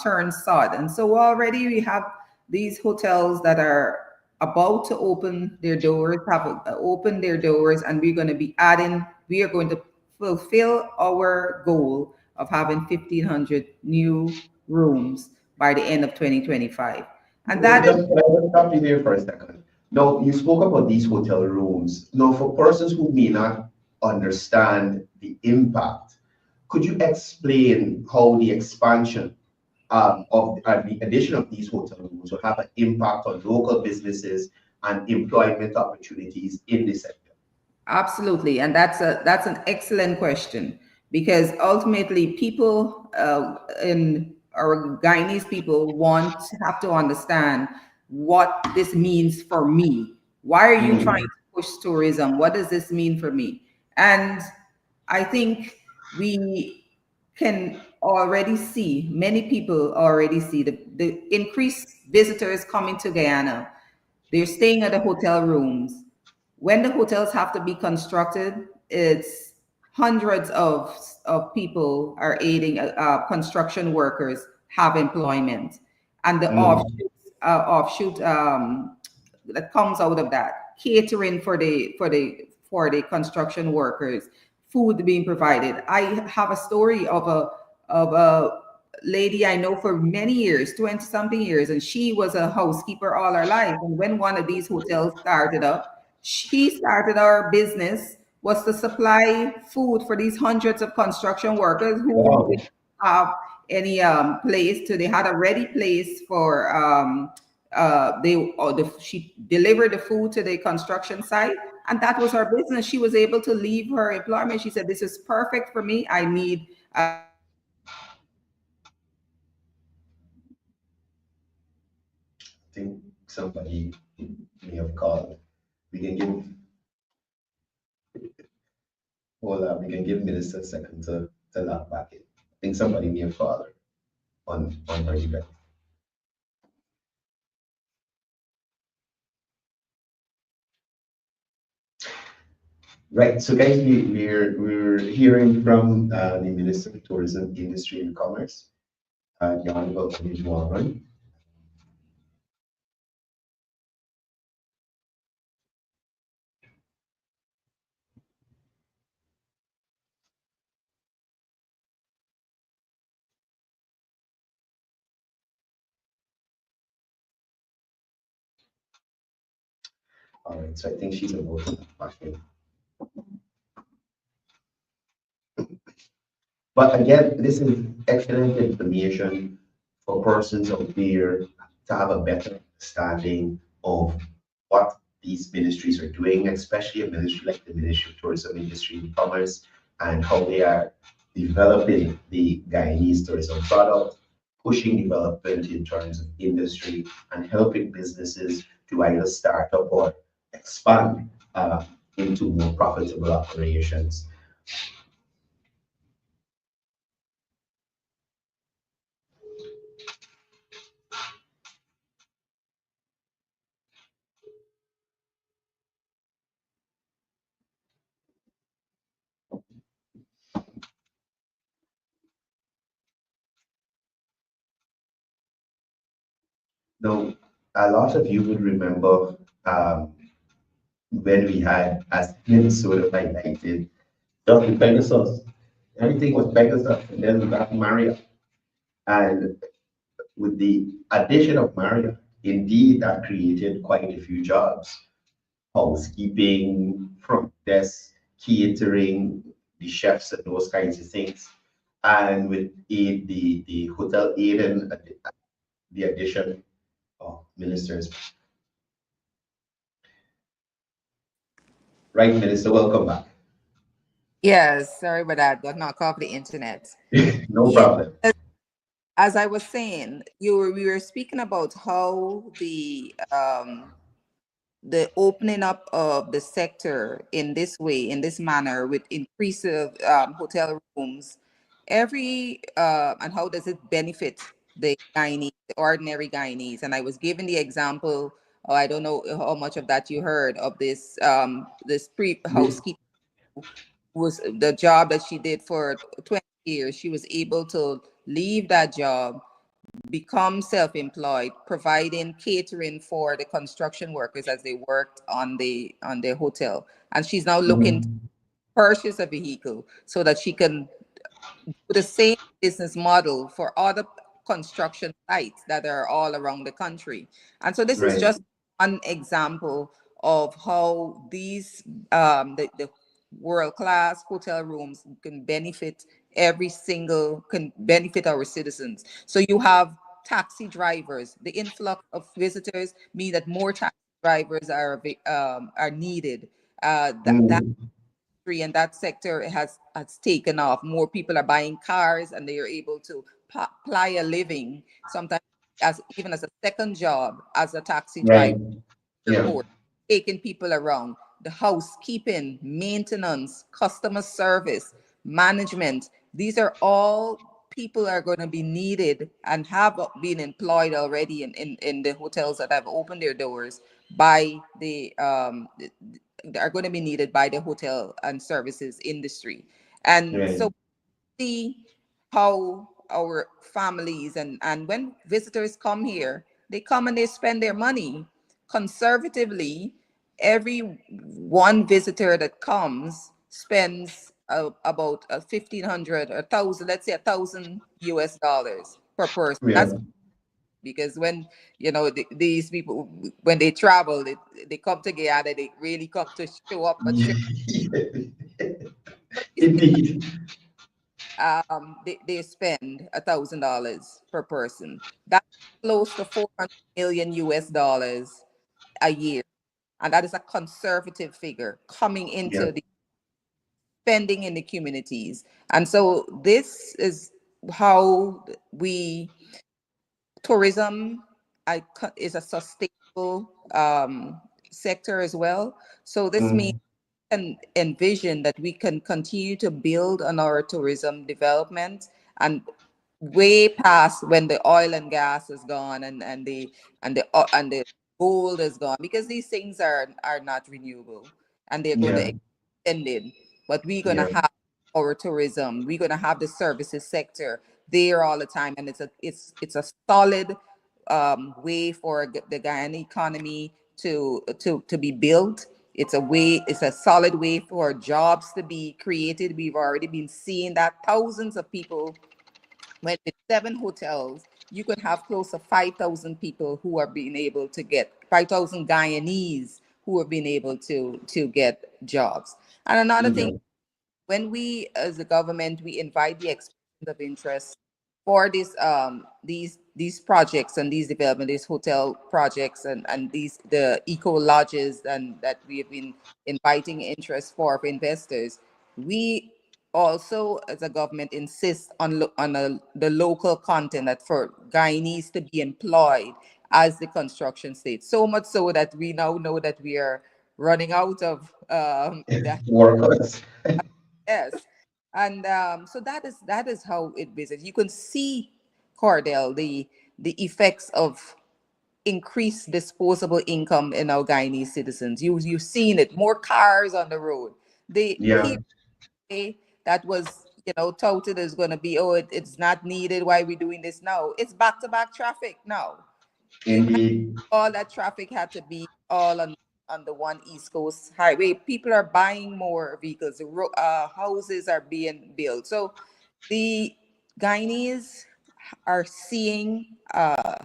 turned sod. And so already we have these hotels that are about to open their doors, have opened their doors, and we are going to fulfill our goal of having 1,500 new rooms by the end of 2025. And that Just stop you there for a second. Now, you spoke about these hotel rooms. Now, for persons who may not understand the impact, could you explain how the expansion of the addition of these hotel rooms will have an impact on local businesses and employment opportunities in the sector? Absolutely, and that's an excellent question, because ultimately people in our Guyanese people have to understand what this means for me. Why are you trying to push tourism? What does this mean for me? And I think we can already see, many people already see the increased visitors coming to Guyana. They're staying at the hotel rooms. When the hotels have to be constructed, it's hundreds of people are aiding, construction workers have employment, and the offshoot that comes out of that, catering for the construction workers, food being provided. I have a story of a lady I know for many years, 20 something years, and she was a housekeeper all her life. And when one of these hotels started up, she started our business was to supply food for these hundreds of construction workers who Wow. didn't have any place to. They had a ready place for she delivered the food to the construction site, and that was her business. She was able to leave her employment. She said, "This is perfect for me. I need." I think somebody may have called. We can give, hold on, we can give Minister a second to log back in. I think somebody may have called her on her event. Right, so guys, we're hearing from the Minister of Tourism, Industry and Commerce, the Honorable Courdel. All right, so I think she's about to back in. But again, this is excellent information for persons out there to have a better understanding of what these ministries are doing, especially a ministry like the Ministry of Tourism, Industry and Commerce, and how they are developing the Guyanese tourism product, pushing development in terms of industry, and helping businesses to either start up or expand into more profitable operations. Now, a lot of you would remember when we had, as Minnesota highlighted, just the Pegasus. Everything was Pegasus, and then we got Maria. And with the addition of Maria, indeed, that created quite a few jobs: housekeeping, front desk, catering, the chefs, and those kinds of things. And with the hotel Eden, the addition of ministers. Right, Minister, welcome back. Yes, sorry about that. Got knocked off the internet. No Yeah, problem. as I was saying, we were speaking about how the opening up of the sector in this way, in this manner, with increase of hotel rooms, and how does it benefit the Guyanese, the ordinary Guyanese? And I was giving the example. I don't know how much of that you heard of this pre housekeeper, was the job that she did for 20 years. She was able to leave that job, become self-employed, providing catering for the construction workers as they worked on the hotel. And she's now looking to purchase a vehicle so that she can do the same business model for other construction sites that are all around the country. And so this is Right. just one example of how these the world-class hotel rooms can benefit our citizens. So you have taxi drivers. The influx of visitors mean that more taxi drivers are needed. That Mm. and that sector has taken off. More people are buying cars, and they are able to ply a living, sometimes as even as a second job as a taxi Right. driver, Yeah. airport, taking people around. The housekeeping, maintenance, customer service, management. These are all people are going to be needed and have been employed already in the hotels that have opened their doors by are going to be needed by the hotel and services industry. And Right. so see how our families and when visitors come here, they come and they spend their money conservatively. Every one visitor that comes spends about 1,500 or 1,000, let's say 1,000 US dollars per person. Yeah. That's because when these people, when they travel, they come together, they really come to show up and show. But you see, Indeed. they spend $1,000 per person. That's close to 400 million US dollars a year, and that is a conservative figure coming Yeah. into the spending in the communities. And so this is how we tourism is a sustainable sector as well. So this means Mm. can envision that we can continue to build on our tourism development and way past when the oil and gas is gone and the gold is gone, because these things are not renewable and they're going to Yeah. extend it. But we're going to Yeah. have our tourism, we're going to have the services sector there all the time, and it's a solid way for the Guyana economy to be built. It's a solid way for jobs to be created. We've already been seeing that thousands of people, when with 7 hotels, you could have close to 5,000 people who are being able to get 5,000 Guyanese who have been able to get jobs. And another thing, Yeah. when we as a government we invite the expressions of interest for these projects and these development, these hotel projects and these the eco lodges and that we have been inviting interest for investors, we also as a government insist on the local content that for Guyanese to be employed as the construction state, so much so that we now know that we are running out of the Workers. yes. And so that is how it business. You can see, Cordell, the effects of increased disposable income in our Guyanese citizens. You've seen it. More cars on the road. The Yeah. here that was touted as going to be, oh, it's not needed. Why are we doing this now? It's back to back traffic now. Indeed. All that traffic had to be all on the one East Coast highway. People are buying more vehicles. Houses are being built. So the Guyanese are seeing a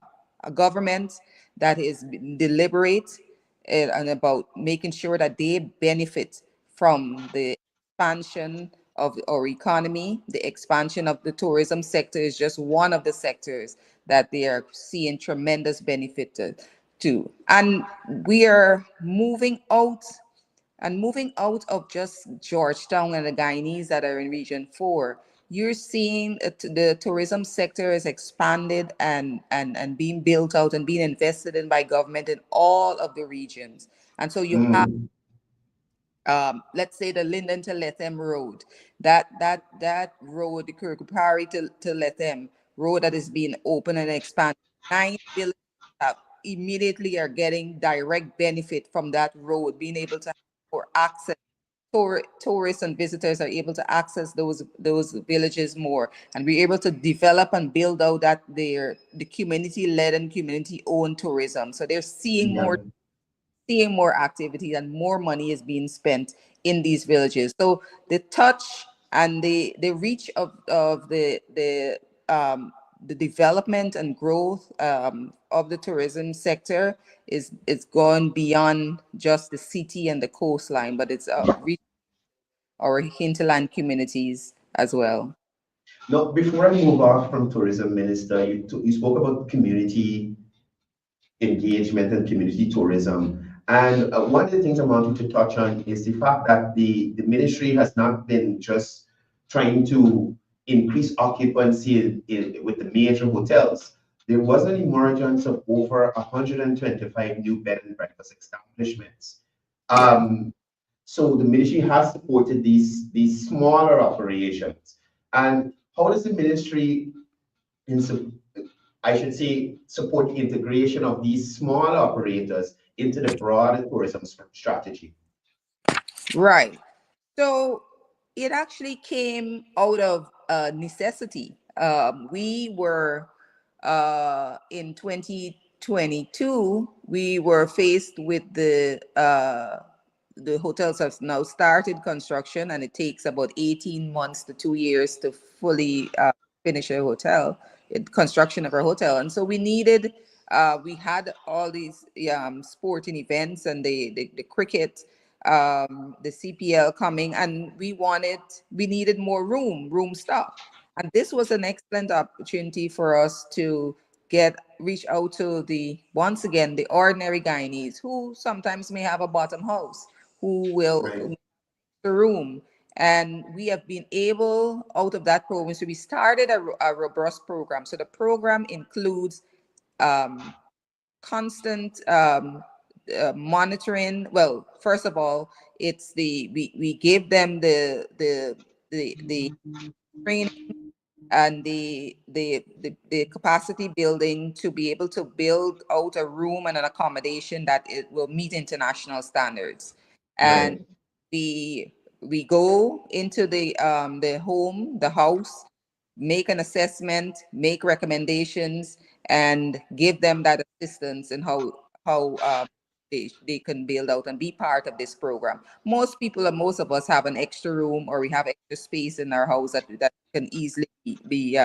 government that is deliberate and about making sure that they benefit from the expansion of our economy. The expansion of the tourism sector is just one of the sectors that they are seeing tremendous benefit to. And we are moving out of just Georgetown and the Guyanese that are in Region 4. You're seeing the tourism sector is expanded and being built out and being invested in by government in all of the regions. And so you have, Mm. let's say, the Linden to Lethem road, that road, the Kirkupari to Lethem road that is being opened and expanded. 9 villages that immediately are getting direct benefit from that road, being able to have more access. Tourists and visitors are able to access those villages more, and we're able to develop and build out the community led and community owned tourism. So they're Yeah. seeing more activity and more money is being spent in these villages. So the touch and the reach of the the development and growth of the tourism sector is gone beyond just the city and the coastline, but it's our hinterland communities as well. Now, before I move off from tourism, Minister, you spoke about community engagement and community tourism. And one of the things I wanted to touch on is the fact that the ministry has not been just trying to increase occupancy with the major hotels. There was an emergence of over 125 new bed and breakfast establishments. Yeah. So the ministry has supported these smaller operations. And how does the ministry in I should say, support the integration of these small operators into the broader tourism strategy? Right. So it actually came out of necessity. We were in 2022. We were faced with the hotels have now started construction, and it takes about 18 months to 2 years to fully finish a hotel, construction of a hotel. And so we needed, we had all these sporting events and the cricket, the CPL coming, and we needed more room stock. And this was an excellent opportunity for us to reach out to once again, the ordinary Guyanese who sometimes may have a bottom house, who will Right. the room. And we have been able, out of that program, so we started a robust program. So the program includes constant monitoring. Well, first of all, it's we give them the training and the capacity building to be able to build out a room and an accommodation that it will meet international standards. And Right. we go into the house, make an assessment, make recommendations, and give them that assistance in how they can build out and be part of this program. Most of us have an extra room, or we have extra space in our house that can easily be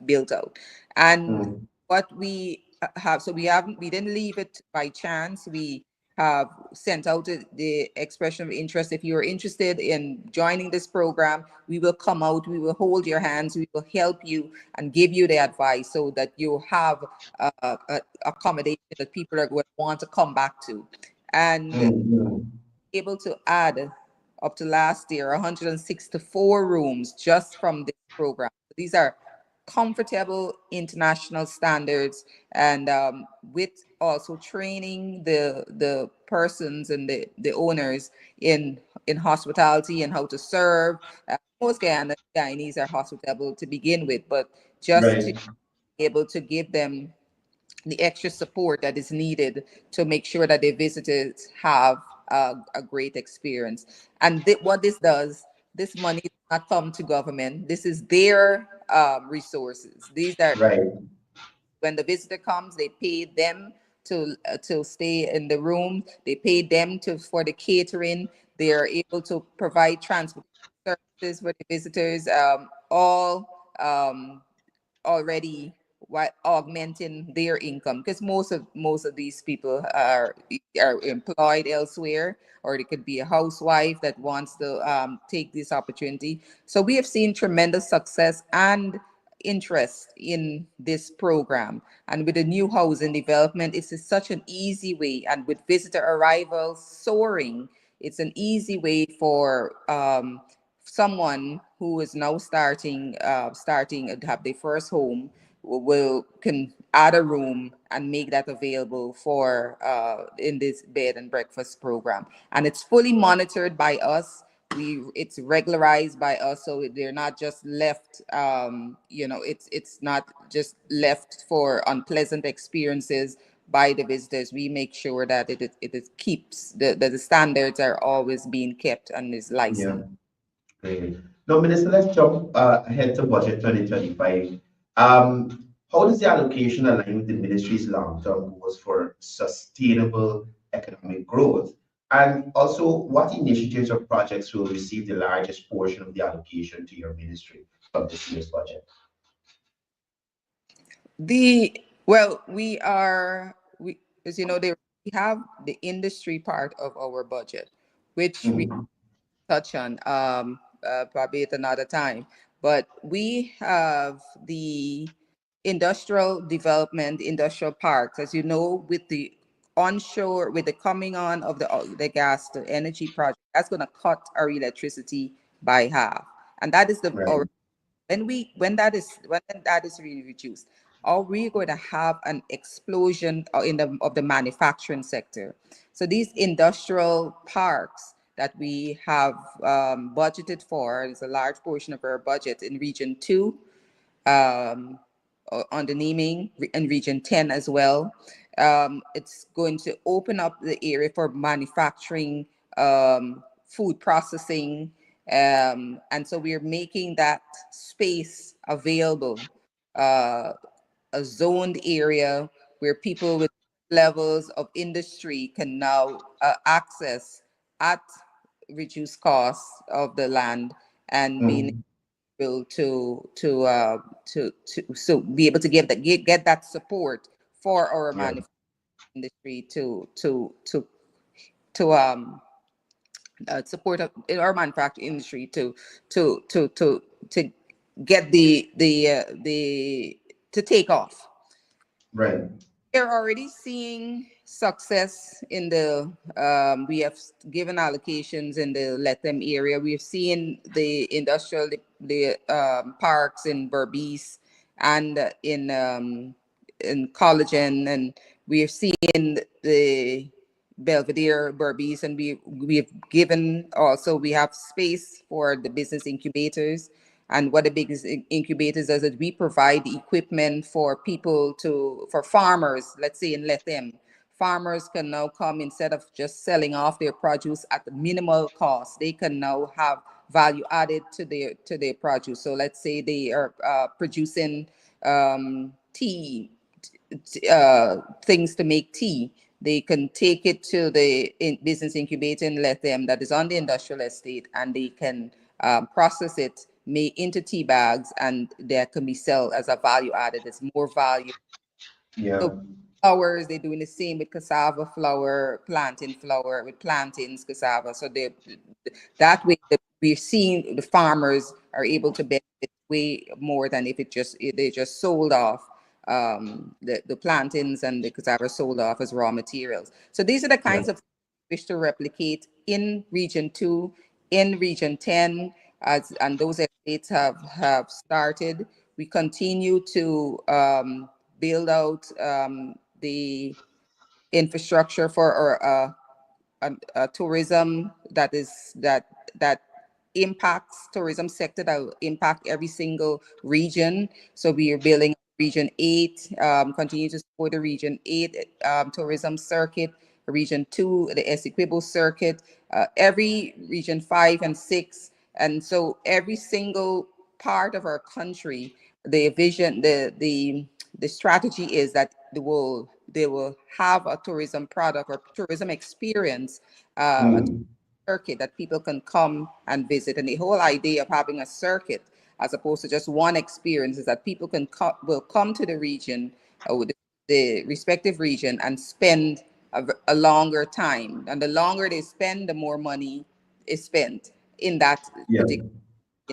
built out. And Mm. what we have, so we didn't leave it by chance. We have sent out the expression of interest. If you are interested in joining this program, we will come out, we will hold your hands, we will help you and give you the advice so that you have accommodation that people are going to want to come back to. And Mm. able to add up to last year 164 rooms just from this program. These are comfortable international standards, and with also training the persons and the owners in hospitality and how to serve. Most Guyanese are hospitable to begin with, but just to Right. be able to give them the extra support that is needed to make sure that the visitors have a great experience. And what this does, this money does not come to government. This is their resources. These are, Right. when the visitor comes, they pay them to stay in the room. They pay them for the catering. They are able to provide transport services for the visitors. All already augmenting their income, because most of these people are employed elsewhere, or it could be a housewife that wants to take this opportunity. So we have seen tremendous success and interest in this program. And with the new housing development, it's such an easy way, and with visitor arrivals soaring, it's an easy way for someone who is now starting to have their first home will can add a room and make that available for in this bed and breakfast program. And it's fully monitored by us. It's regularized by us, so they're not just left, it's not just left for unpleasant experiences by the visitors. We make sure that it keeps the standards are always being kept and is Yeah. licensed. Great. Now, Minister, let's jump ahead to budget 2025. How does the allocation align with the ministry's long-term goals for sustainable economic growth? And also, what initiatives or projects will receive the largest portion of the allocation to your ministry from this year's budget? We are, as you know, we have the industry part of our budget, which we touch on probably at another time. But we have the industrial development, industrial parks, as you know, with the onshore, with the coming on of the gas to energy project, that's going to cut our electricity by half, and that is Right. when that is really reduced, are we going to have an explosion of the manufacturing sector? So these industrial parks that we have budgeted for is a large portion of our budget in Region 2, um, on the naming, and Region 10 as well. It's going to open up the area for manufacturing, food processing, and so we're making that space available, a zoned area where people with levels of industry can now access at reduced costs of the land, and being able to so be able to get that support for our Yeah. manufacturing industry to support our manufacturing industry to get the to take off. Right. We're already seeing success in we have given allocations in the Let Them area. We've seen the industrial, parks in Berbice and in Collagen, and we are seeing the Belvedere, Berbice, and we've given also, we have space for the business incubators. And what the biggest incubators does is we provide equipment for for farmers, let's say in Let Them. Farmers can now come, instead of just selling off their produce at the minimal cost, they can now have value added to their produce. So let's say they are producing tea, things to make tea. They can take it to the business incubator and Let Them that is on the industrial estate, and they can process it, made into tea bags, and that can be sold as a value added. It's more value. Yeah. So flowers, they're doing the same with cassava flour, plantain flour, with plantains, cassava. So that way we're seeing the farmers are able to benefit way more than if they just sold off the plantains and the cassava sold off as raw materials. So these are the Yeah. kinds of we wish to replicate in Region 2, in Region 10, and those estates have started. We continue to build out the infrastructure for our tourism that impacts tourism sector that will impact every single region. So we are building Region 8, continue to support the Region 8 tourism circuit, Region 2, the Essequibo circuit, every Region 5 and 6. And so every single part of our country, the vision, the strategy is that they will have a tourism product or tourism experience, a circuit that people can come and visit. And the whole idea of having a circuit as opposed to just one experience is that people will come to the region, or the respective region, and spend a longer time. And the longer they spend, the more money is spent in Yeah.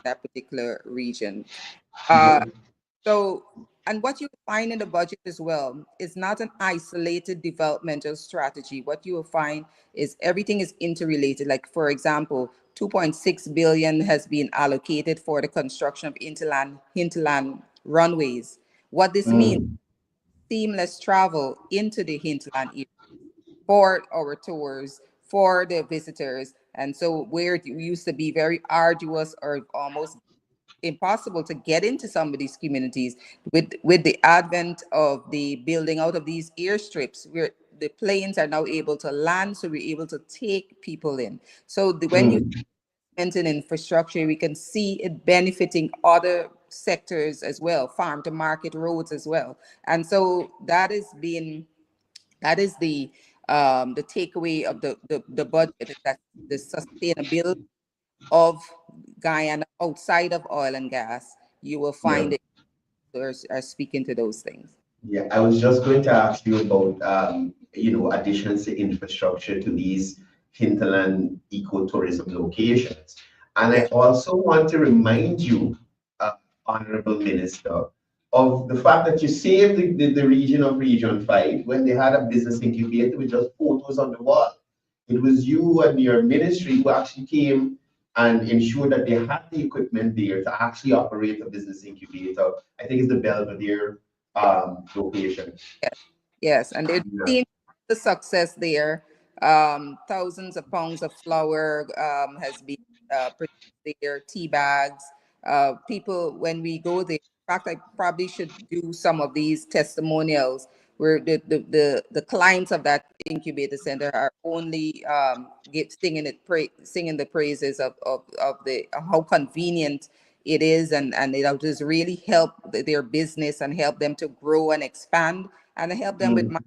that particular region. Yeah. So, and what you find in the budget as well is not an isolated developmental strategy. What you will find is everything is interrelated. Like, for example, 2.6 billion has been allocated for the construction of hinterland runways. What this means, seamless travel into the hinterland area for our tours, for the visitors. And so where it used to be very arduous or almost impossible to get into some of these communities, with the advent of the building out of these airstrips, where the planes are now able to land, so we're able to take people in. So when you mention infrastructure, we can see it benefiting other sectors as well, farm to market roads as well. And so that is the takeaway of the budget, is that the sustainability of Guyana outside of oil and gas, you will Yeah. find it are speaking to those things. Yeah, I was just going to ask you about, additions to infrastructure to these hinterland ecotourism locations. And I Yeah. also want to remind you, uh, Honorable Minister, of the fact that you saved the region of Region 5 when they had a business incubator with just photos on the wall. It was you and your ministry who actually came and ensured that they had the equipment there to actually operate a business incubator. I think it's the Belvedere location. Yes, yes, and they've Yeah. seen the success there. Thousands of pounds of flour has been produced there, tea bags. People, when we go there, in fact, I probably should do some of these testimonials where the clients of that incubator center are only singing the praises of the how convenient it is, and it'll just really help their business and help them to grow and expand and help them with Mm, money.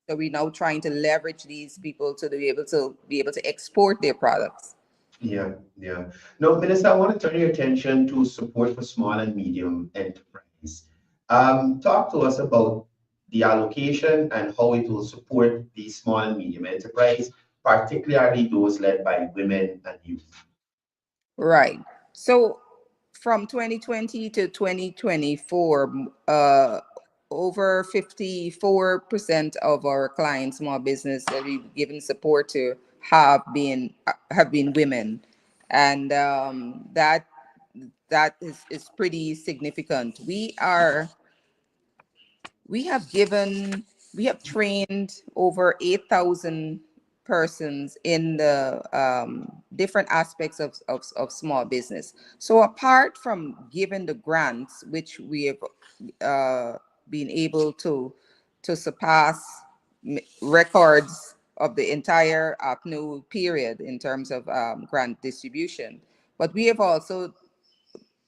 So we're now trying to leverage these people to be able to export their products. yeah, yeah. No, Minister, I want to turn your attention to support for small and medium enterprise. Talk to us about the allocation and how it will support the small and medium enterprise, particularly those led by women and youth. Right. So from 2020 to 2024, over 54% of our clients, small business that we've given support to have been women, and that is pretty significant. We have trained over 8,000 persons in the different aspects of small business. So apart from giving the grants, which we have been able to surpass records of the entire APNU period in terms of grant distribution, but we have also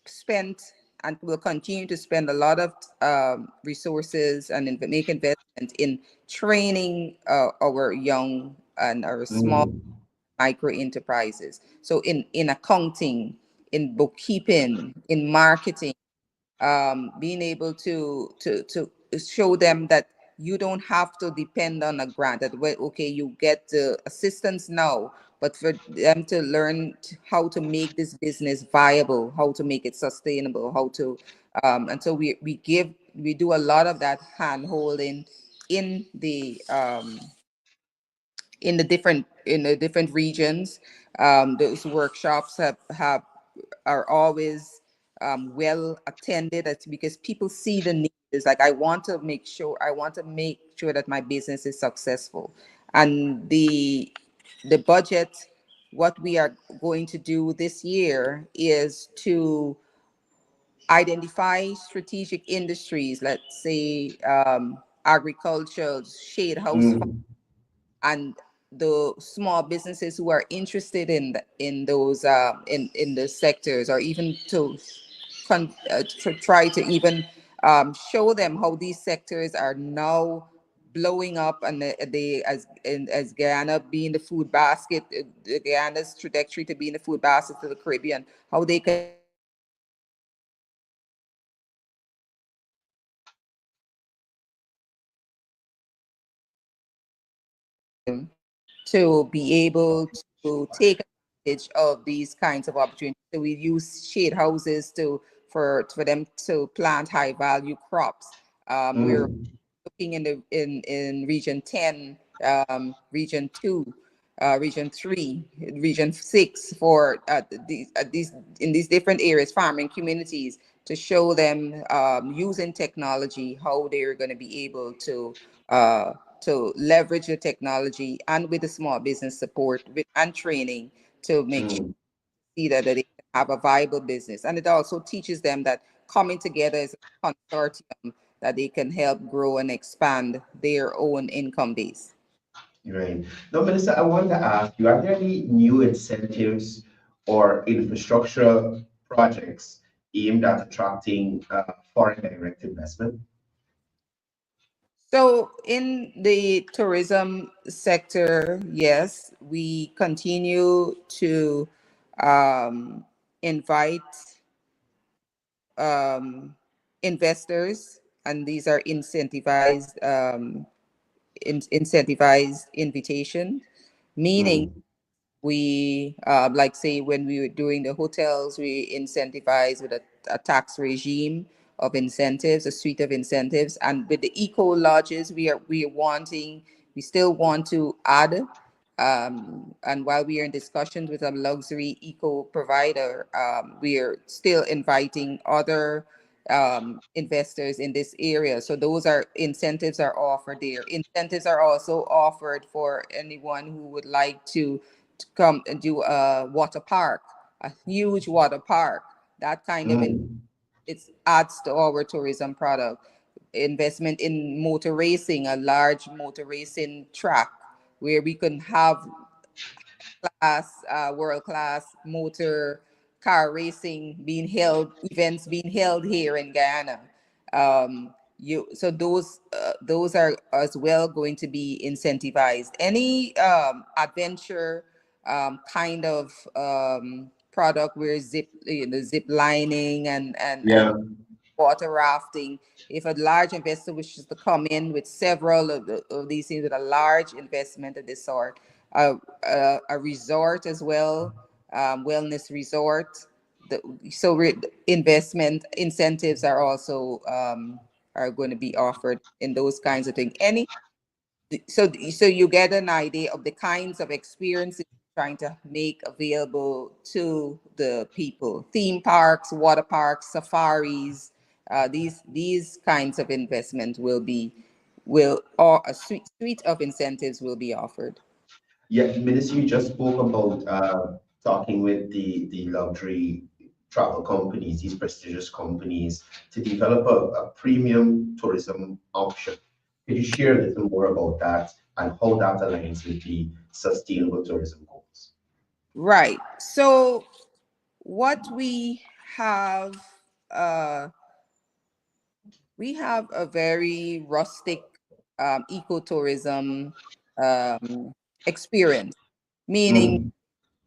spent and will continue to spend a lot of resources and make investment in training our young and our small Mm, micro enterprises. So in accounting, in bookkeeping, in marketing, being able to show them that you don't have to depend on a grant. That way, okay, you get the assistance now, but for them to learn how to make this business viable, how to make it sustainable, how to and so we do a lot of that hand holding in the different regions. Those workshops have are always well attended. That's because people see the need. It's like I want to make sure that my business is successful, and the budget. What we are going to do this year is to identify strategic industries. Let's say agriculture, shade house, mm, and the small businesses who are interested in those in the sectors, or even to try to even show them how these sectors are now blowing up, and as Guyana being the food basket, Guyana's trajectory to being the food basket to the Caribbean, how they can to be able to take advantage of these kinds of opportunities. So we use shade houses for them to plant high value crops. We're mm. looking in region 10, region 2, region 3, region 6 for these in these different areas, farming communities, to show them using technology how they're going to be able uh, to leverage the technology, and with the small business support and training, to make sure Mm. that they can have a viable business. And it also teaches them that coming together as a consortium, that they can help grow and expand their own income base. Right. Now, Minister, I want to ask you, are there any new incentives or infrastructure projects aimed at attracting foreign direct investment? So in the tourism sector, yes, we continue to um, invite um, investors, and these are incentivized incentivized invitation, meaning we like say when we were doing the hotels, we incentivize with a tax regime of incentives, a suite of incentives. And with the eco lodges, we still want to add, and while we are in discussions with a luxury eco provider, we are still inviting other investors in this area. So those are incentives are offered there. Incentives are also offered for anyone who would like to come and do a water park, a huge water park. That kind of it adds to our tourism product. Investment in motor racing, a large motor racing track where we can have world class motor car racing being held, events being held here in Guyana. So those are as well going to be incentivized. Any adventure kind of product where zip lining and Yeah. water rafting. If a large investor wishes to come in with several of these things, with a large investment of this sort, a resort as well, wellness resort. Investment incentives are also are going to be offered in those kinds of things. So you get an idea of the kinds of experiences trying to make available to the people. Theme parks, water parks, safaris, these kinds of investment or a suite of incentives will be offered. Yeah, Minister, you just spoke about talking with the luxury travel companies, these prestigious companies, to develop a premium tourism option. Could you share a little more about that and how that aligns with the sustainable tourism goals? Right. So what uh, we have a very rustic ecotourism experience, meaning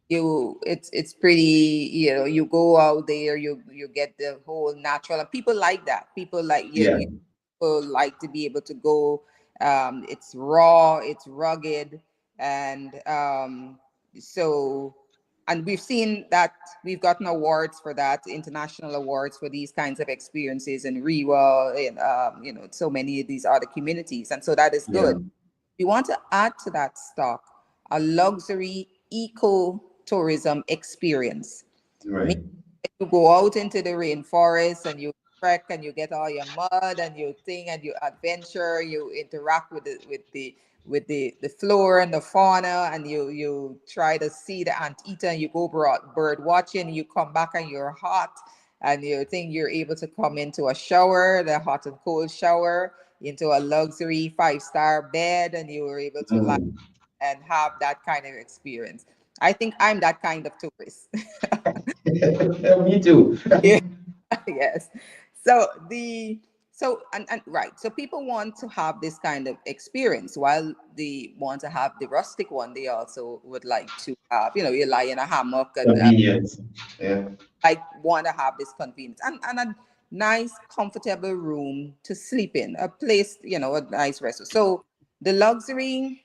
Mm, it's pretty, you go out there, you get the whole natural, and people like that. People like yeah, people like to be able to go, it's raw, it's rugged, and so and we've seen that we've gotten awards for that, international awards for these kinds of experiences in Rewa and so many of these other communities, and so that is yeah, good. We want to add to that stock a luxury eco tourism experience. right. You go out into the rainforest and you trek and you get all your mud and you think and you adventure, you interact with the flora and the fauna, and you try to see the anteater, and you go bird watching, you come back and you're hot, and you think you're able to come into a shower, the hot and cold shower, into a luxury 5-star bed, and you were able to lie Mm. and have that kind of experience. I think I'm that kind of tourist. Me too. Yeah. Yes. So and right. So people want to have this kind of experience. While they want to have the rustic one, they also would like to have, you lie in a hammock and Convenience. Yeah. like want to have this convenience and a nice, comfortable room to sleep in, a place, a nice rest. So the luxury,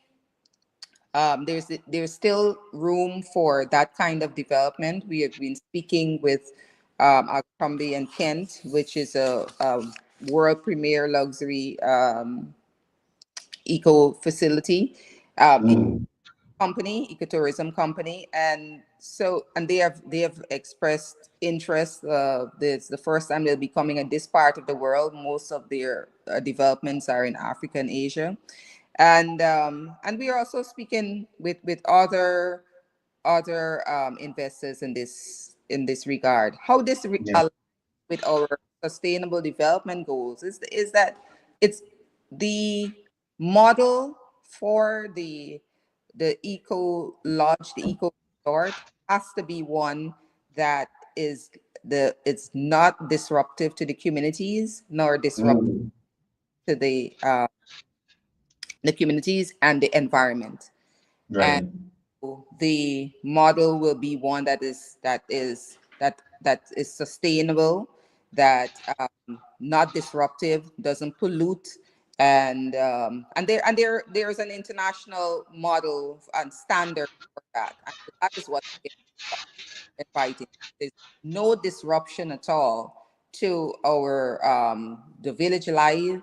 there's still room for that kind of development. We have been speaking with Abercrombie and Kent, which is a world premier luxury eco facility, Mm. ecotourism company, and they have expressed interest. This the first time they'll be coming at this part of the world. Most of their developments are in Africa and Asia, and we are also speaking with other investors in this regard. How this Yeah. aligns with our sustainable development goals is that it's the model for the eco lodge, the eco resort has to be one that is it's not disruptive to the communities nor disruptive Mm. to the communities and the environment. And Right. the model will be one that is sustainable, that not disruptive, doesn't pollute, and there's an international model and standard for that, and that is what inviting. There's no disruption at all to our the village life,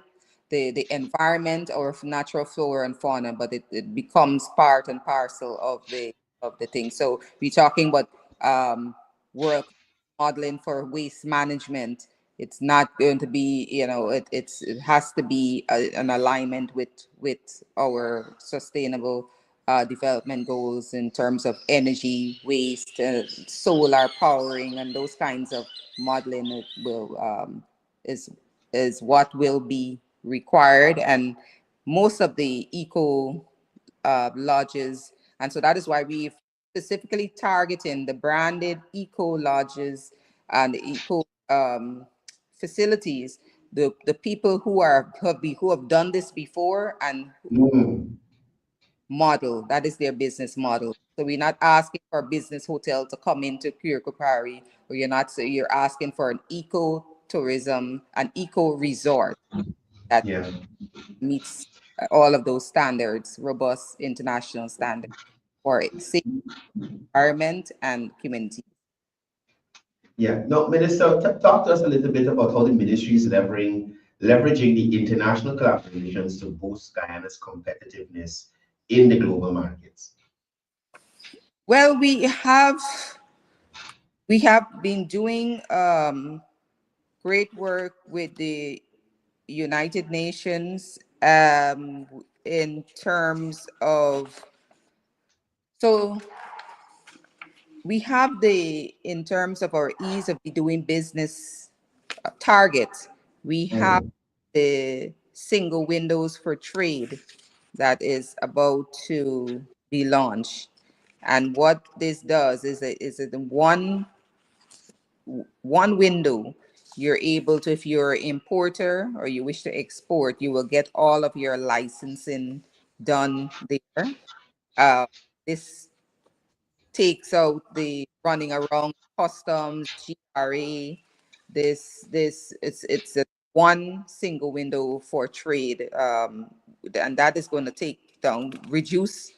the environment, or natural flora and fauna, but it becomes part and parcel of the thing. So we're talking about world modeling for waste management. It's not going to be, it has to be an alignment with our sustainable development goals in terms of energy, waste, solar powering, and those kinds of modeling. It will is is what will be required, and most of the eco lodges, and so that is why we specifically targeting the branded eco lodges and the eco facilities, the people who have done this before and model. That is their business model. So we're not asking for a business hotel to come into Kirkupari, or you're asking for an eco tourism, an eco resort that Yeah. meets all of those standards, robust international standards for safe environment and community. Yeah. No, Minister, talk to us a little bit about how the ministry is leveraging the international collaborations to boost Guyana's competitiveness in the global markets. Well, we have been doing great work with the United Nations in terms of, so we have in terms of our ease of doing business targets, we have the single windows for trade that is about to be launched. And what this does is it one window, you're able to, if you're an importer or you wish to export, you will get all of your licensing done there. This takes out the running around customs, GRA. It's a one single window for trade, and that is going to reduce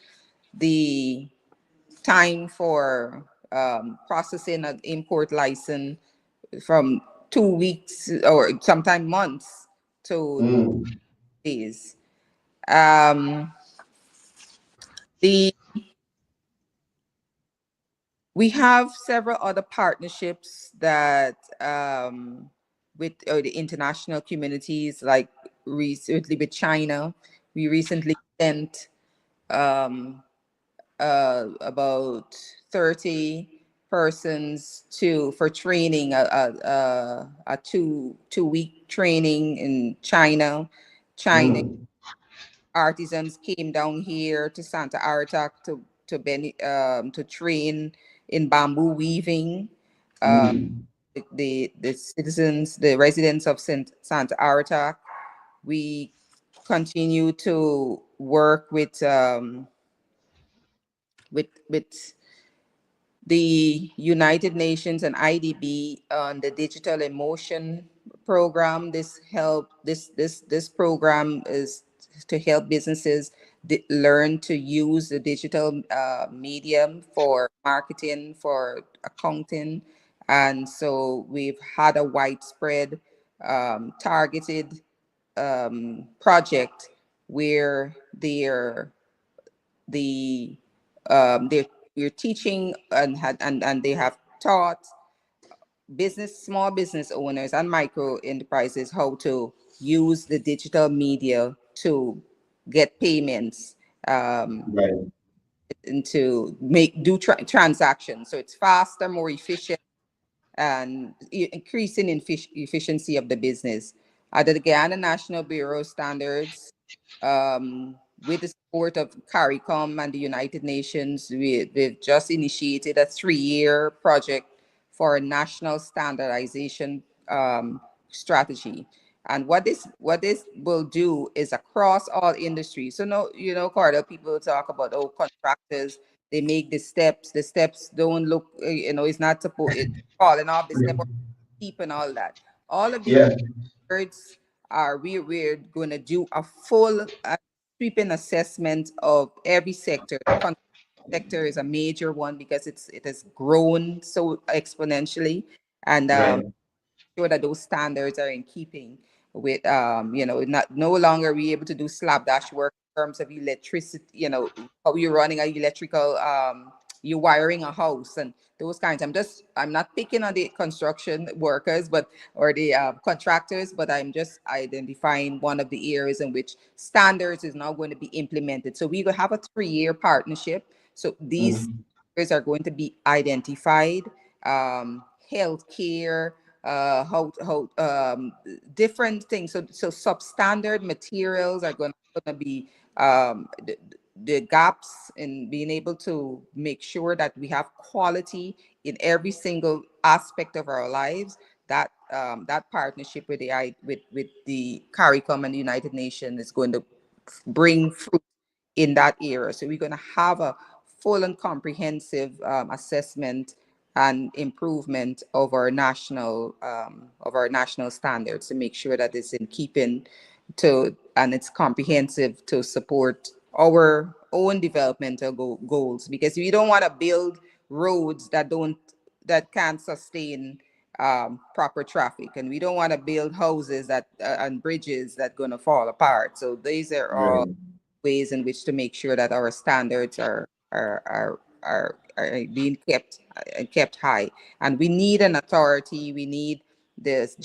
the time for processing an import license from 2 weeks or sometimes months to days. Um, the We have several other partnerships that with the international communities, like recently with China. We recently sent um, about 30 persons for training, a two-week training in China. China artisans came down here to Santa Arta to train in bamboo weaving. The citizens, the residents of Santa Arta, we continue to work with the United Nations and IDB on the Digital Emotion program. This program is to help businesses learn to use the digital medium for marketing, for accounting, and so we've had a widespread targeted project where the we're teaching and they have taught small business owners and micro enterprises how to use the digital media to get payments, Right. and to do transactions. So it's faster, more efficient, and increasing efficiency of the business. Under the Guyana National Bureau standards, with the support of CARICOM and the United Nations, we've just initiated a 3-year project for a national standardization strategy. And what this will do is across all industries. So no, Courdel, people talk about, contractors, they make the steps. The steps don't look, it's not supposed, it's falling off the step or steep and all that. All of these Yeah, words are we're going to do a full sweeping assessment of every sector. The construction sector is a major one because it has grown so exponentially, and right. sure that those standards are in keeping with not no longer we able to do slapdash work in terms of electricity, how you're running a electrical you're wiring a house and those kinds. I'm not picking on the construction workers but or the contractors, but I'm just identifying one of the areas in which standards is now going to be implemented. So we will have a 3-year partnership. So these Mm, standards are going to be identified. Healthcare, how different things. So substandard materials are going to be the gaps in being able to make sure that we have quality in every single aspect of our lives. That partnership with the CARICOM and the United Nations is going to bring fruit in that era. So we're going to have a full and comprehensive assessment and improvement of our national standards to make sure that it's in keeping to and it's comprehensive to support our own developmental goals, because we don't want to build roads that can't sustain proper traffic, and we don't want to build houses that and bridges that going to fall apart. So these are all right. ways in which to make sure that our standards are being kept high. And we need an authority. We need this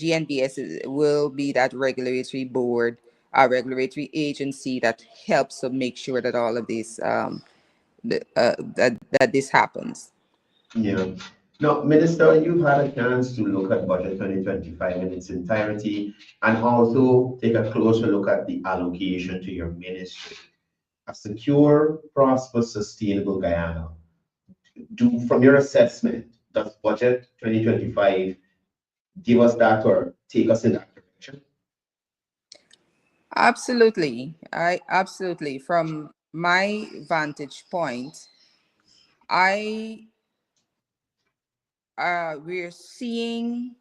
will be that regulatory board, a regulatory agency that helps to make sure that all of this that this happens. Yeah. Now, Minister, you've had a chance to look at Budget 2025 in its entirety and also take a closer look at the allocation to your ministry. A secure, prosperous, sustainable Guyana. From your assessment, does Budget 2025 give us that or take us in that direction? Absolutely. I absolutely. From my vantage point, I we're seeing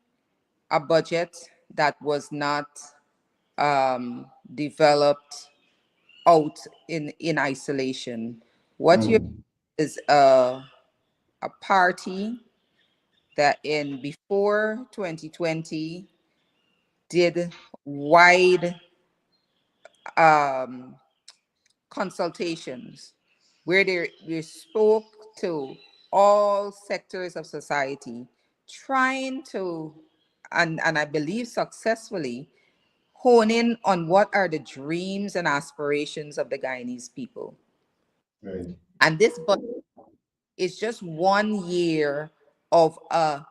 a budget that was not developed out in isolation. What you Mm, is a party that in before 2020 did wide um, consultations where they spoke to all sectors of society, trying to, and I believe successfully, hone in on what are the dreams and aspirations of the Guyanese people. right. And this budget is just 1 year of a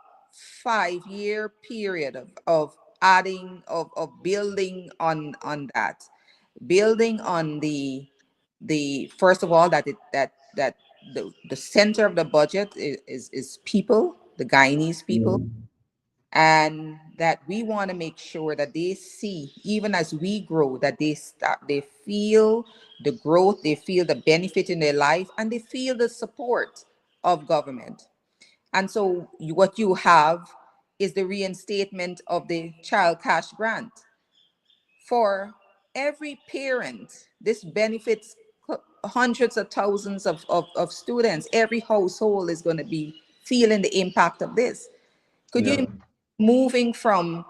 5-year period of adding of building on that, building on the first of all that the center of the budget is people, the Guyanese people, Mm, and that we want to make sure that they see, even as we grow, that they feel the growth, they feel the benefit in their life, and they feel the support of government. And so what you have is the reinstatement of the child cash grant for every parent. This benefits hundreds of thousands of students. Every household is going to be feeling the impact of this. Could you yeah. imagine moving from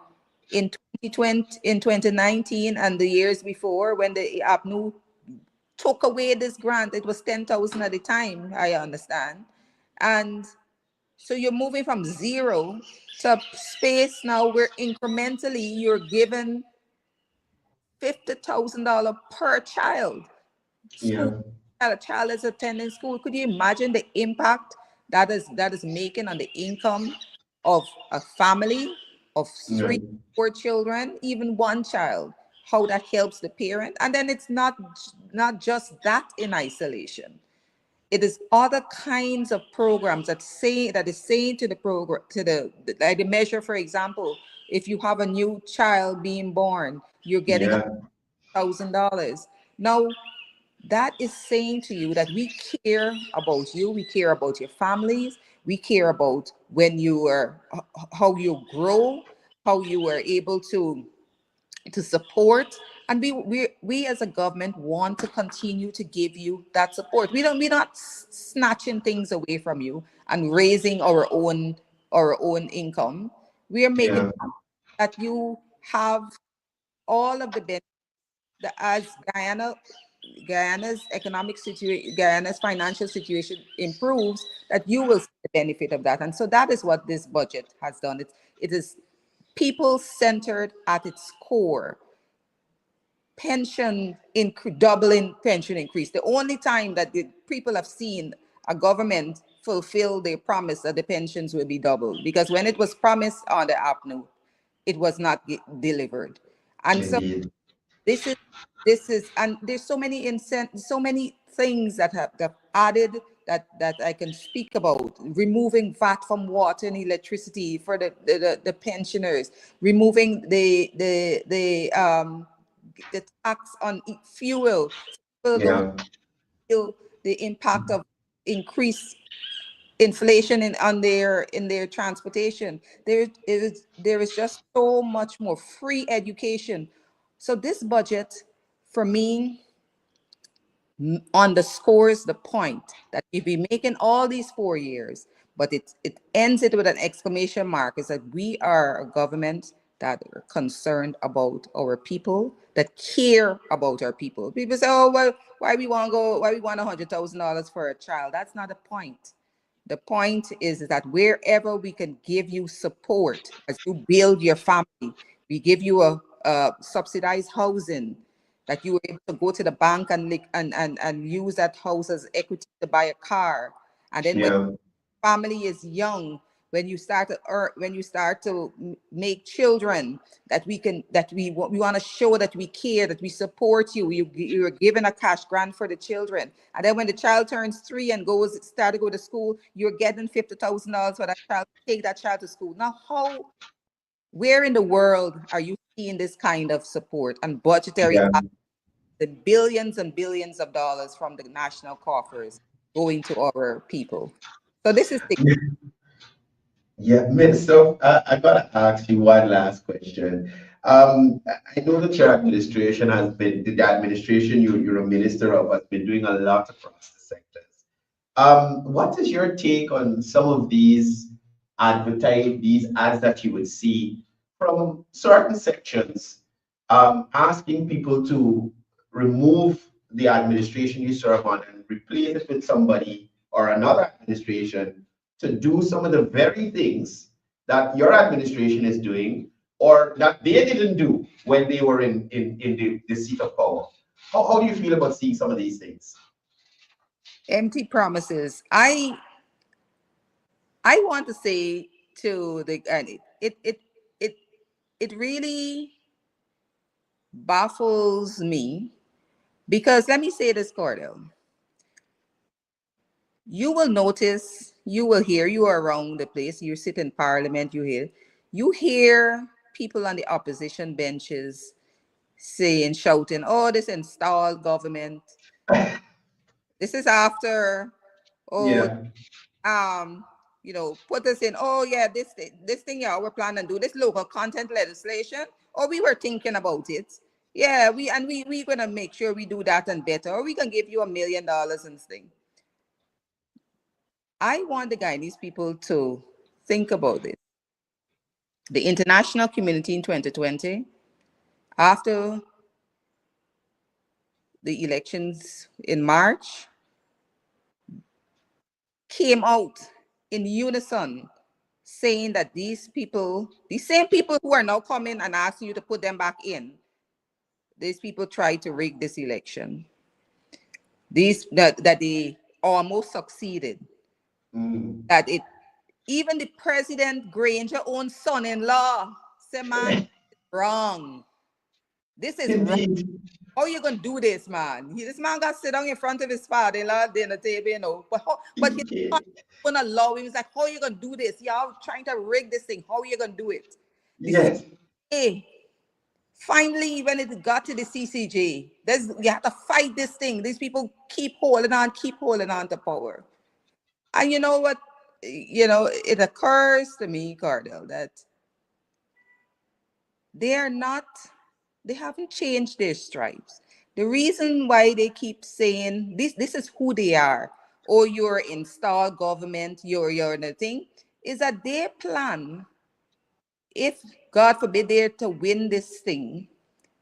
in 2020, in 2019 and the years before when the APNU took away this grant? It was 10,000 at the time, I understand. And so you're moving from zero to space now where incrementally you're given $50,000 per child. School, Yeah. a child is attending school. Could you imagine the impact that is making on the income of a family of three, Right. 4 children, even one child? How that helps the parent, and then it's not just that in isolation. It is other kinds of programs that is saying to the program to like the measure, for example, if you have a new child being born, you're getting Yeah. $1,000. Now that is saying to you that we care about you, we care about your families, we care about when you are how you grow, how you were able to support, and we as a government want to continue to give you that support. We're not snatching things away from you and raising our own income. We are making Yeah. that you have all of the benefits that as Guyana's financial situation improves, that you will see the benefit of that. And so that is what this budget has done. It is people centered at its core. Doubling pension increase. The only time that the people have seen a government fulfill their promise that the pensions will be doubled, because when it was promised on the APNU, it was not delivered. And so Indeed. this is and there's so many things that have added that I can speak about. Removing VAT from water and electricity for the pensioners, removing the tax on fuel. People don't Yeah. feel the impact of increased inflation in their transportation. There is just so much more free education. So this budget, for me, underscores the point that if we make in all these 4 years, but it ends it with an exclamation mark, is that we are a government that are concerned about our people, that care about our people. People say, oh, well, why we want $100,000 for a child? That's not the point. The point is that wherever we can give you support as you build your family, we give you a subsidized housing, that you were able to go to the bank and use that house as equity to buy a car. And then when Yeah. family is young, when you start to make children, that we want to show that we care, that we support you. You're given a cash grant for the children, and then when the child turns 3 and start to go to school, you're getting $50,000 for that child. Take that child to school. Now, where in the world are you seeing this kind of support and budgetary, Yeah. the billions and billions of dollars from the national coffers going to our people? So this is the Yeah, Minister, I gotta ask you one last question. I know that your administration the administration you're a minister of has been doing a lot across the sectors. What is your take on some of these ads that you would see from certain sections, asking people to remove the administration you serve on and replace it with somebody or another administration to do some of the very things that your administration is doing or that they didn't do when they were in the seat of power? How do you feel about seeing some of these things? empty promises. I want to say to the and it it really baffles me, because let me say this, Cordell. You will hear, you are around the place, you sit in parliament, you hear people on the opposition benches saying, shouting, oh, this installed government. This is after, oh, Yeah. put us in, oh yeah, this thing, yeah, we're planning to do this local content legislation, or we were thinking about it. Yeah, we're gonna make sure we do that and better, or we can give you $1 million and thing. I want the Guyanese people to think about this. The international community in 2020, after the elections in March, came out in unison saying that these same people who are now coming and asking you to put them back in, these people tried to rig this election. That they almost succeeded. Mm. That even the President Granger own son-in-law said, man, it's wrong. This is wrong. Indeed. How you gonna do this, man? This man got to sit down in front of his father-in-law dinner table, but he's Yeah. not gonna allow him. He's like, how you gonna do this? Y'all trying to rig this thing. How you gonna do it? The Yes. CCJ, finally, when it got to the CCJ, you have to fight this thing. These people keep holding on to power. And you know what? It occurs to me, Courdel, that they haven't changed their stripes. The reason why they keep saying this is who they are, or you're installed government, you're nothing, is that their plan, if God forbid they're to win this thing,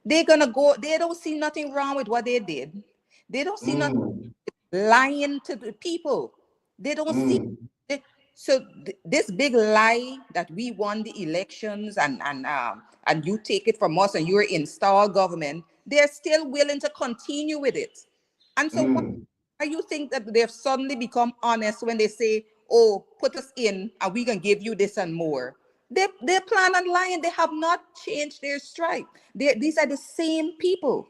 they're gonna go, they don't see nothing wrong with what they did. They don't see nothing Mm, lying to the people. They don't see mm, it. So this big lie that we won the elections and you take it from us and you're installed government, they're still willing to continue with it. And so mm. why you think that they've suddenly become honest when they say, "Oh, put us in and we can give you this and more"? They plan on lying. They have not changed their stripe. These are the same people.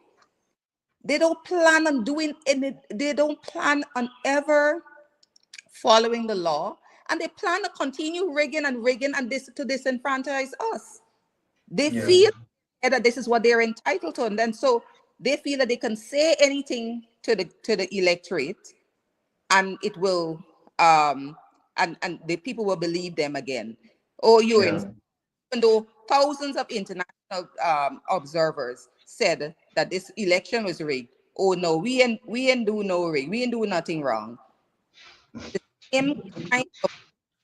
They don't plan on doing any, they don't plan on ever following the law, and they plan to continue rigging and rigging and this to disenfranchise us. They Yeah, feel that this is what they're entitled to, and then so they feel that they can say anything to the electorate, and it will and the people will believe them again. Oh, you're in, yeah, even though thousands of international observers said that this election was rigged. Oh no, we ain't do no rig. We ain't do nothing wrong. The same kind of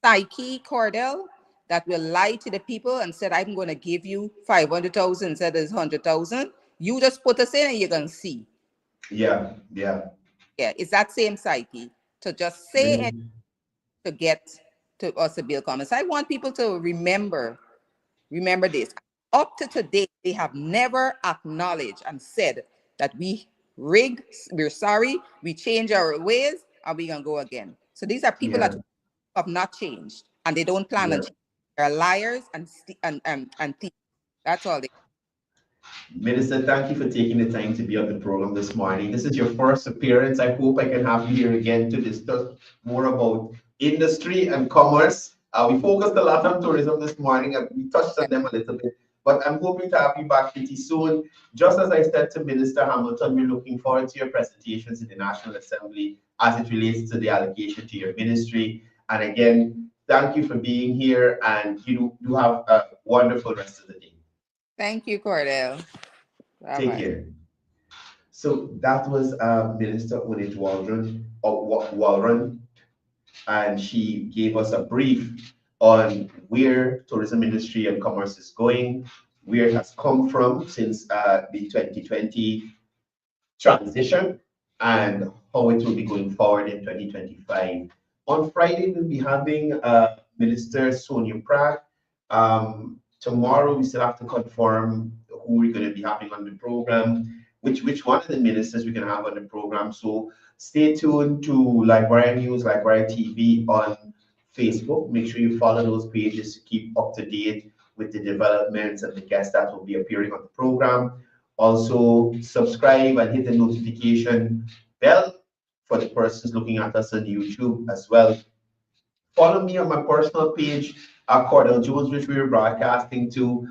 psyche, Cordell, that will lie to the people and said, "I'm going to give you 500,000 instead of 100,000. You just put us in and you're going to see." yeah, yeah. Yeah, it's that same psyche to just say and Min- to get to us to build comments. I want people to remember this. Up to today, they have never acknowledged and said that we rigged, we're sorry, we change our ways, and we're going to go again. So these are people Yeah, that have not changed, and they don't plan on yeah. changing. They're liars and thieves. That's all they. Minister, thank you for taking the time to be on the program this morning. This is your first appearance. I hope I can have you here again to discuss more about industry and commerce. We focused a lot on tourism this morning and we touched on them a little bit, but I'm hoping to have you back pretty soon. Just as I said to Minister Hamilton, we're looking forward to your presentations in the National Assembly as it relates to the allocation to your ministry. And again, thank you for being here and you do have a wonderful rest of the day. Thank you, Cordell. Bye Take bye. care. So that was Minister Unit Walron, and she gave us a brief on where tourism industry and commerce is going, where it has come from since the 2020 transition, and how it will be going forward in 2025. On Friday, we'll be having Minister Sonia Pratt. Tomorrow, we still have to confirm who we're going to be having on the program, which one of the ministers we're going to have on the program. So stay tuned to Livewire News, Livewire TV on Facebook. Make sure you follow those pages to keep up to date with the developments and the guests that will be appearing on the program. Also, subscribe and hit the notification bell for the persons looking at us on YouTube as well. Follow me on my personal page, Courdel Jones, which we are broadcasting to,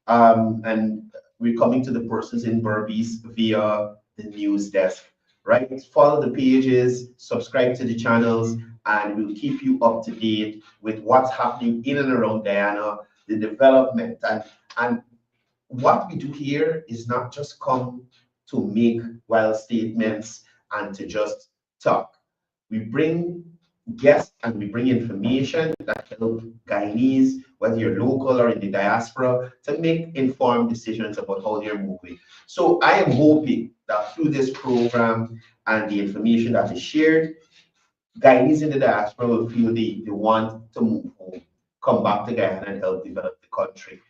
and we're coming to the persons in Berbice via the news desk. Right? Follow the pages, subscribe to the channels, and we'll keep you up to date with what's happening in and around Guyana, the development, and what we do here is not just come to make wild statements and to just talk. We bring guests and we bring information that help Guyanese, whether you're local or in the diaspora, to make informed decisions about how they're moving. So I am hoping that through this program and the information that is shared, Guyanese in the diaspora will feel they want to move home, come back to Guyana and help develop the country.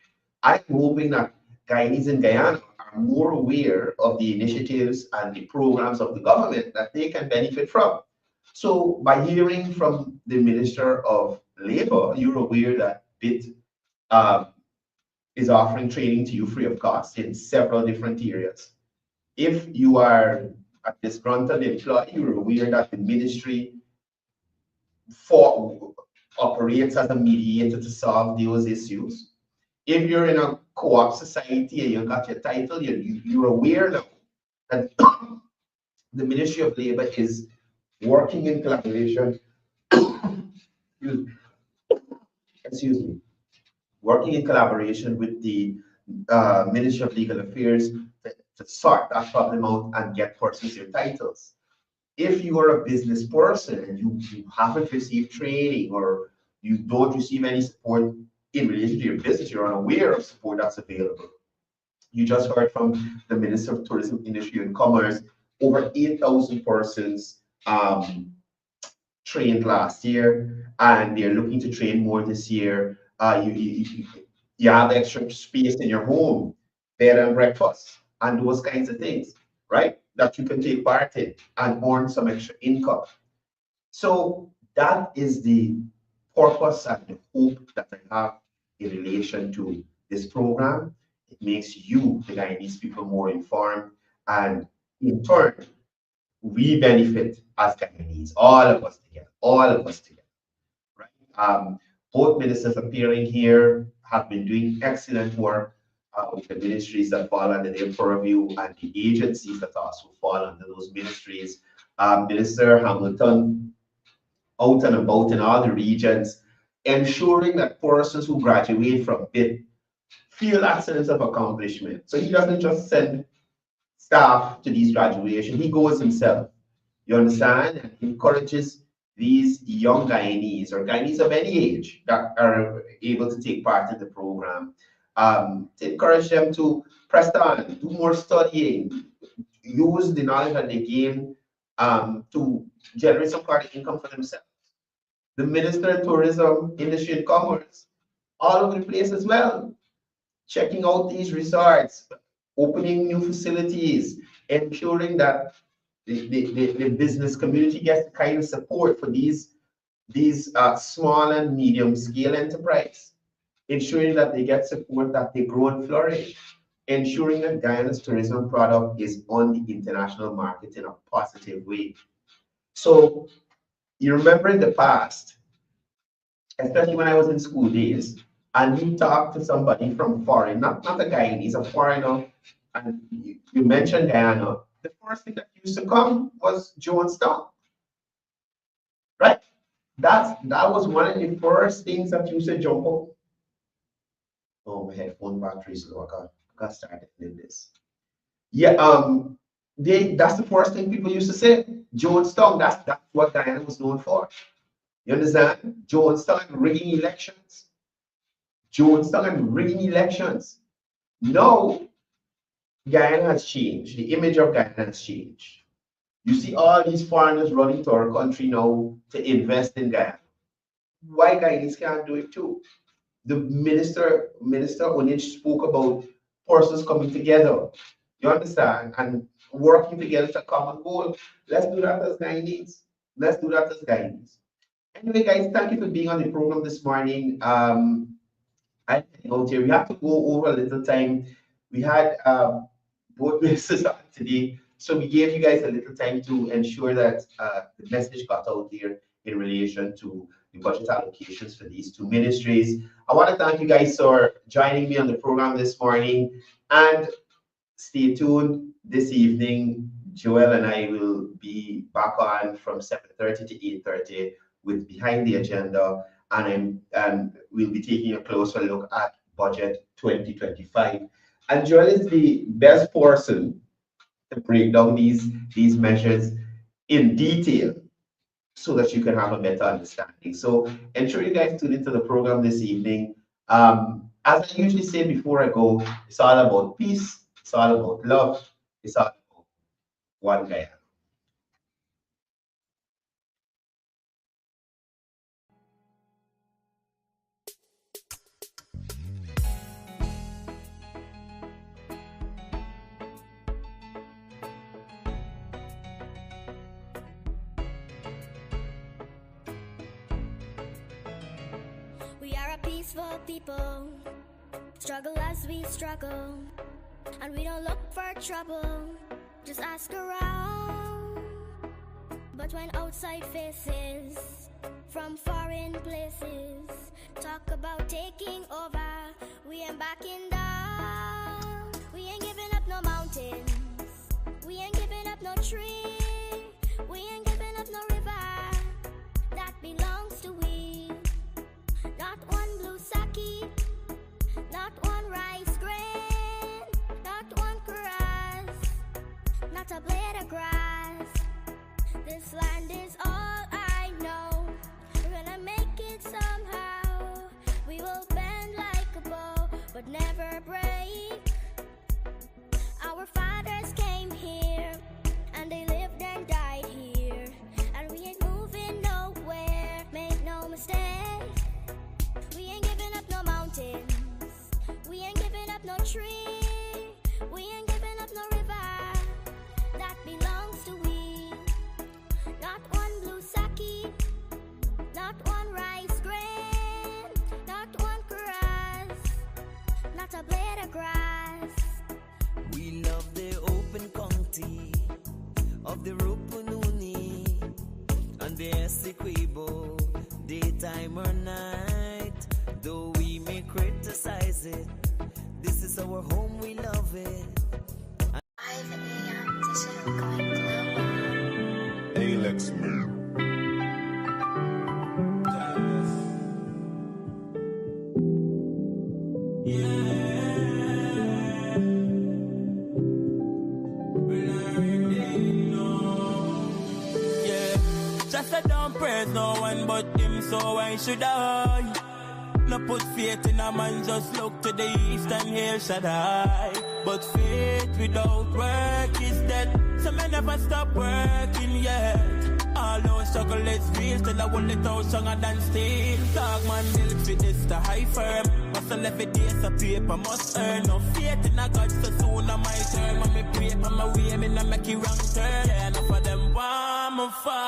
I'm hoping that Guyanese in Guyana are more aware of the initiatives and the programs of the government that they can benefit from. So by hearing from the Minister of Labor, you're aware that BIT is offering training to you free of cost in several different areas. If you are a disgruntled employee, you're aware that the ministry for operates as a mediator to solve those issues. If you're in a co-op society and you got your title, you're aware now that the Ministry of Labor is working in collaboration, excuse me, working in collaboration with the Ministry of Legal Affairs to sort that problem out and get persons their titles. If you are a business person and you haven't received training or you don't receive any support in relation to your business, you're unaware of support that's available. You just heard from the Minister of Tourism, Industry and Commerce, over 8,000 persons trained last year, and they're looking to train more this year. You have extra space in your home, bed and breakfast, and those kinds of things, right? That you can take part in and earn some extra income. So that is the purpose and the hope that I have in relation to this program. It makes you, the Guyanese people, more informed, and in turn, we benefit as Guyanese, all of us together, right? Both ministers appearing here have been doing excellent work with the ministries that fall under their purview and the agencies that also fall under those ministries. Minister Hamilton out and about in all the regions, ensuring that persons who graduate from BIT feel that sense of accomplishment. So he doesn't just send staff to these graduations, he goes himself. You understand? And encourages these young Guyanese or Guyanese of any age that are able to take part in the program, to encourage them to press on, do more studying, use the knowledge that they gain to generate some kind of income for themselves. The Minister of Tourism, Industry and Commerce, all over the place as well, checking out these resorts, opening new facilities, ensuring that the business community gets the kind of support for these small and medium scale enterprise, ensuring that they get support, that they grow and flourish, ensuring that Guyana's tourism product is on the international market in a positive way. So you remember in the past, especially when I was in school days, and you talk to somebody from foreign, not a Guyanese, a foreigner, and you mentioned Guyana, the first thing that used to come was Jonestown, right? That was one of the first things that used to jump up. Oh, my headphone battery is low. I got started in this. Yeah, that's the first thing people used to say. Jonestown, that's what Guyana was known for. You understand? Jonestown rigging elections. Jonestown and rigging elections. Now, Guyana has changed. The image of Guyana has changed. You see all these foreigners running to our country now to invest in Guyana. Why Guyanese can't do it too? The Minister Onich spoke about persons coming together. You understand? And working together to a common goal. Let's do that as Guyanese. Let's do that as Guyanese. Anyway, guys, thank you for being on the program this morning. I'm out here. We have to go over a little time. We had both ministers on today, so we gave you guys a little time to ensure that the message got out there in relation to the budget allocations for these two ministries. I want to thank you guys for joining me on the program this morning, and stay tuned this evening. Joel and I will be back on from 7:30 to 8:30 with Behind the Agenda, and we'll be taking a closer look at budget 2025. And Joel is the best person to break down these measures in detail so that you can have a better understanding. So ensure you guys tune into the program this evening. As I usually say before I go, it's all about peace, it's all about love, it's all about one Guyana. We are a peaceful people, struggle as we struggle, and we don't look for trouble, just ask around. But when outside faces from foreign places talk about taking over, we ain't backing down. We ain't giving up no mountains, we ain't giving up no tree, we ain't giving up no river that belongs to we. Not one blue sake, not one rice grain. not a blade of grass. This land is all I know. We're gonna make it somehow. We will bend like a bow, but never break. Our fathers came here, and they lived and died here, and we ain't moving nowhere. Make no mistake, we ain't giving up no mountains. We ain't giving up no tree. We ain't giving up no river that belongs to we. Not one blue sake, not one rice grain, not one grass, not a blade of grass. We love the open county of the Rupununi and the Essequibo, daytime or night. Though we may criticize it, this is our home, we love it. 5 a.m. digital going global. Alex Moon. Just I don't praise no one but him, so why should I? No put faith in a man, just look to the east and he'll Shaddai. But faith without work is dead, so me never stop working yet. All those struggle is real, still I hold it out stronger than steel. Dog man milk for this the high firm. Muscle every day so paper must earn. No faith in a God, so soon I my turn. When me pray for my way, me no make it wrong turn. Yeah, enough of them want me fall.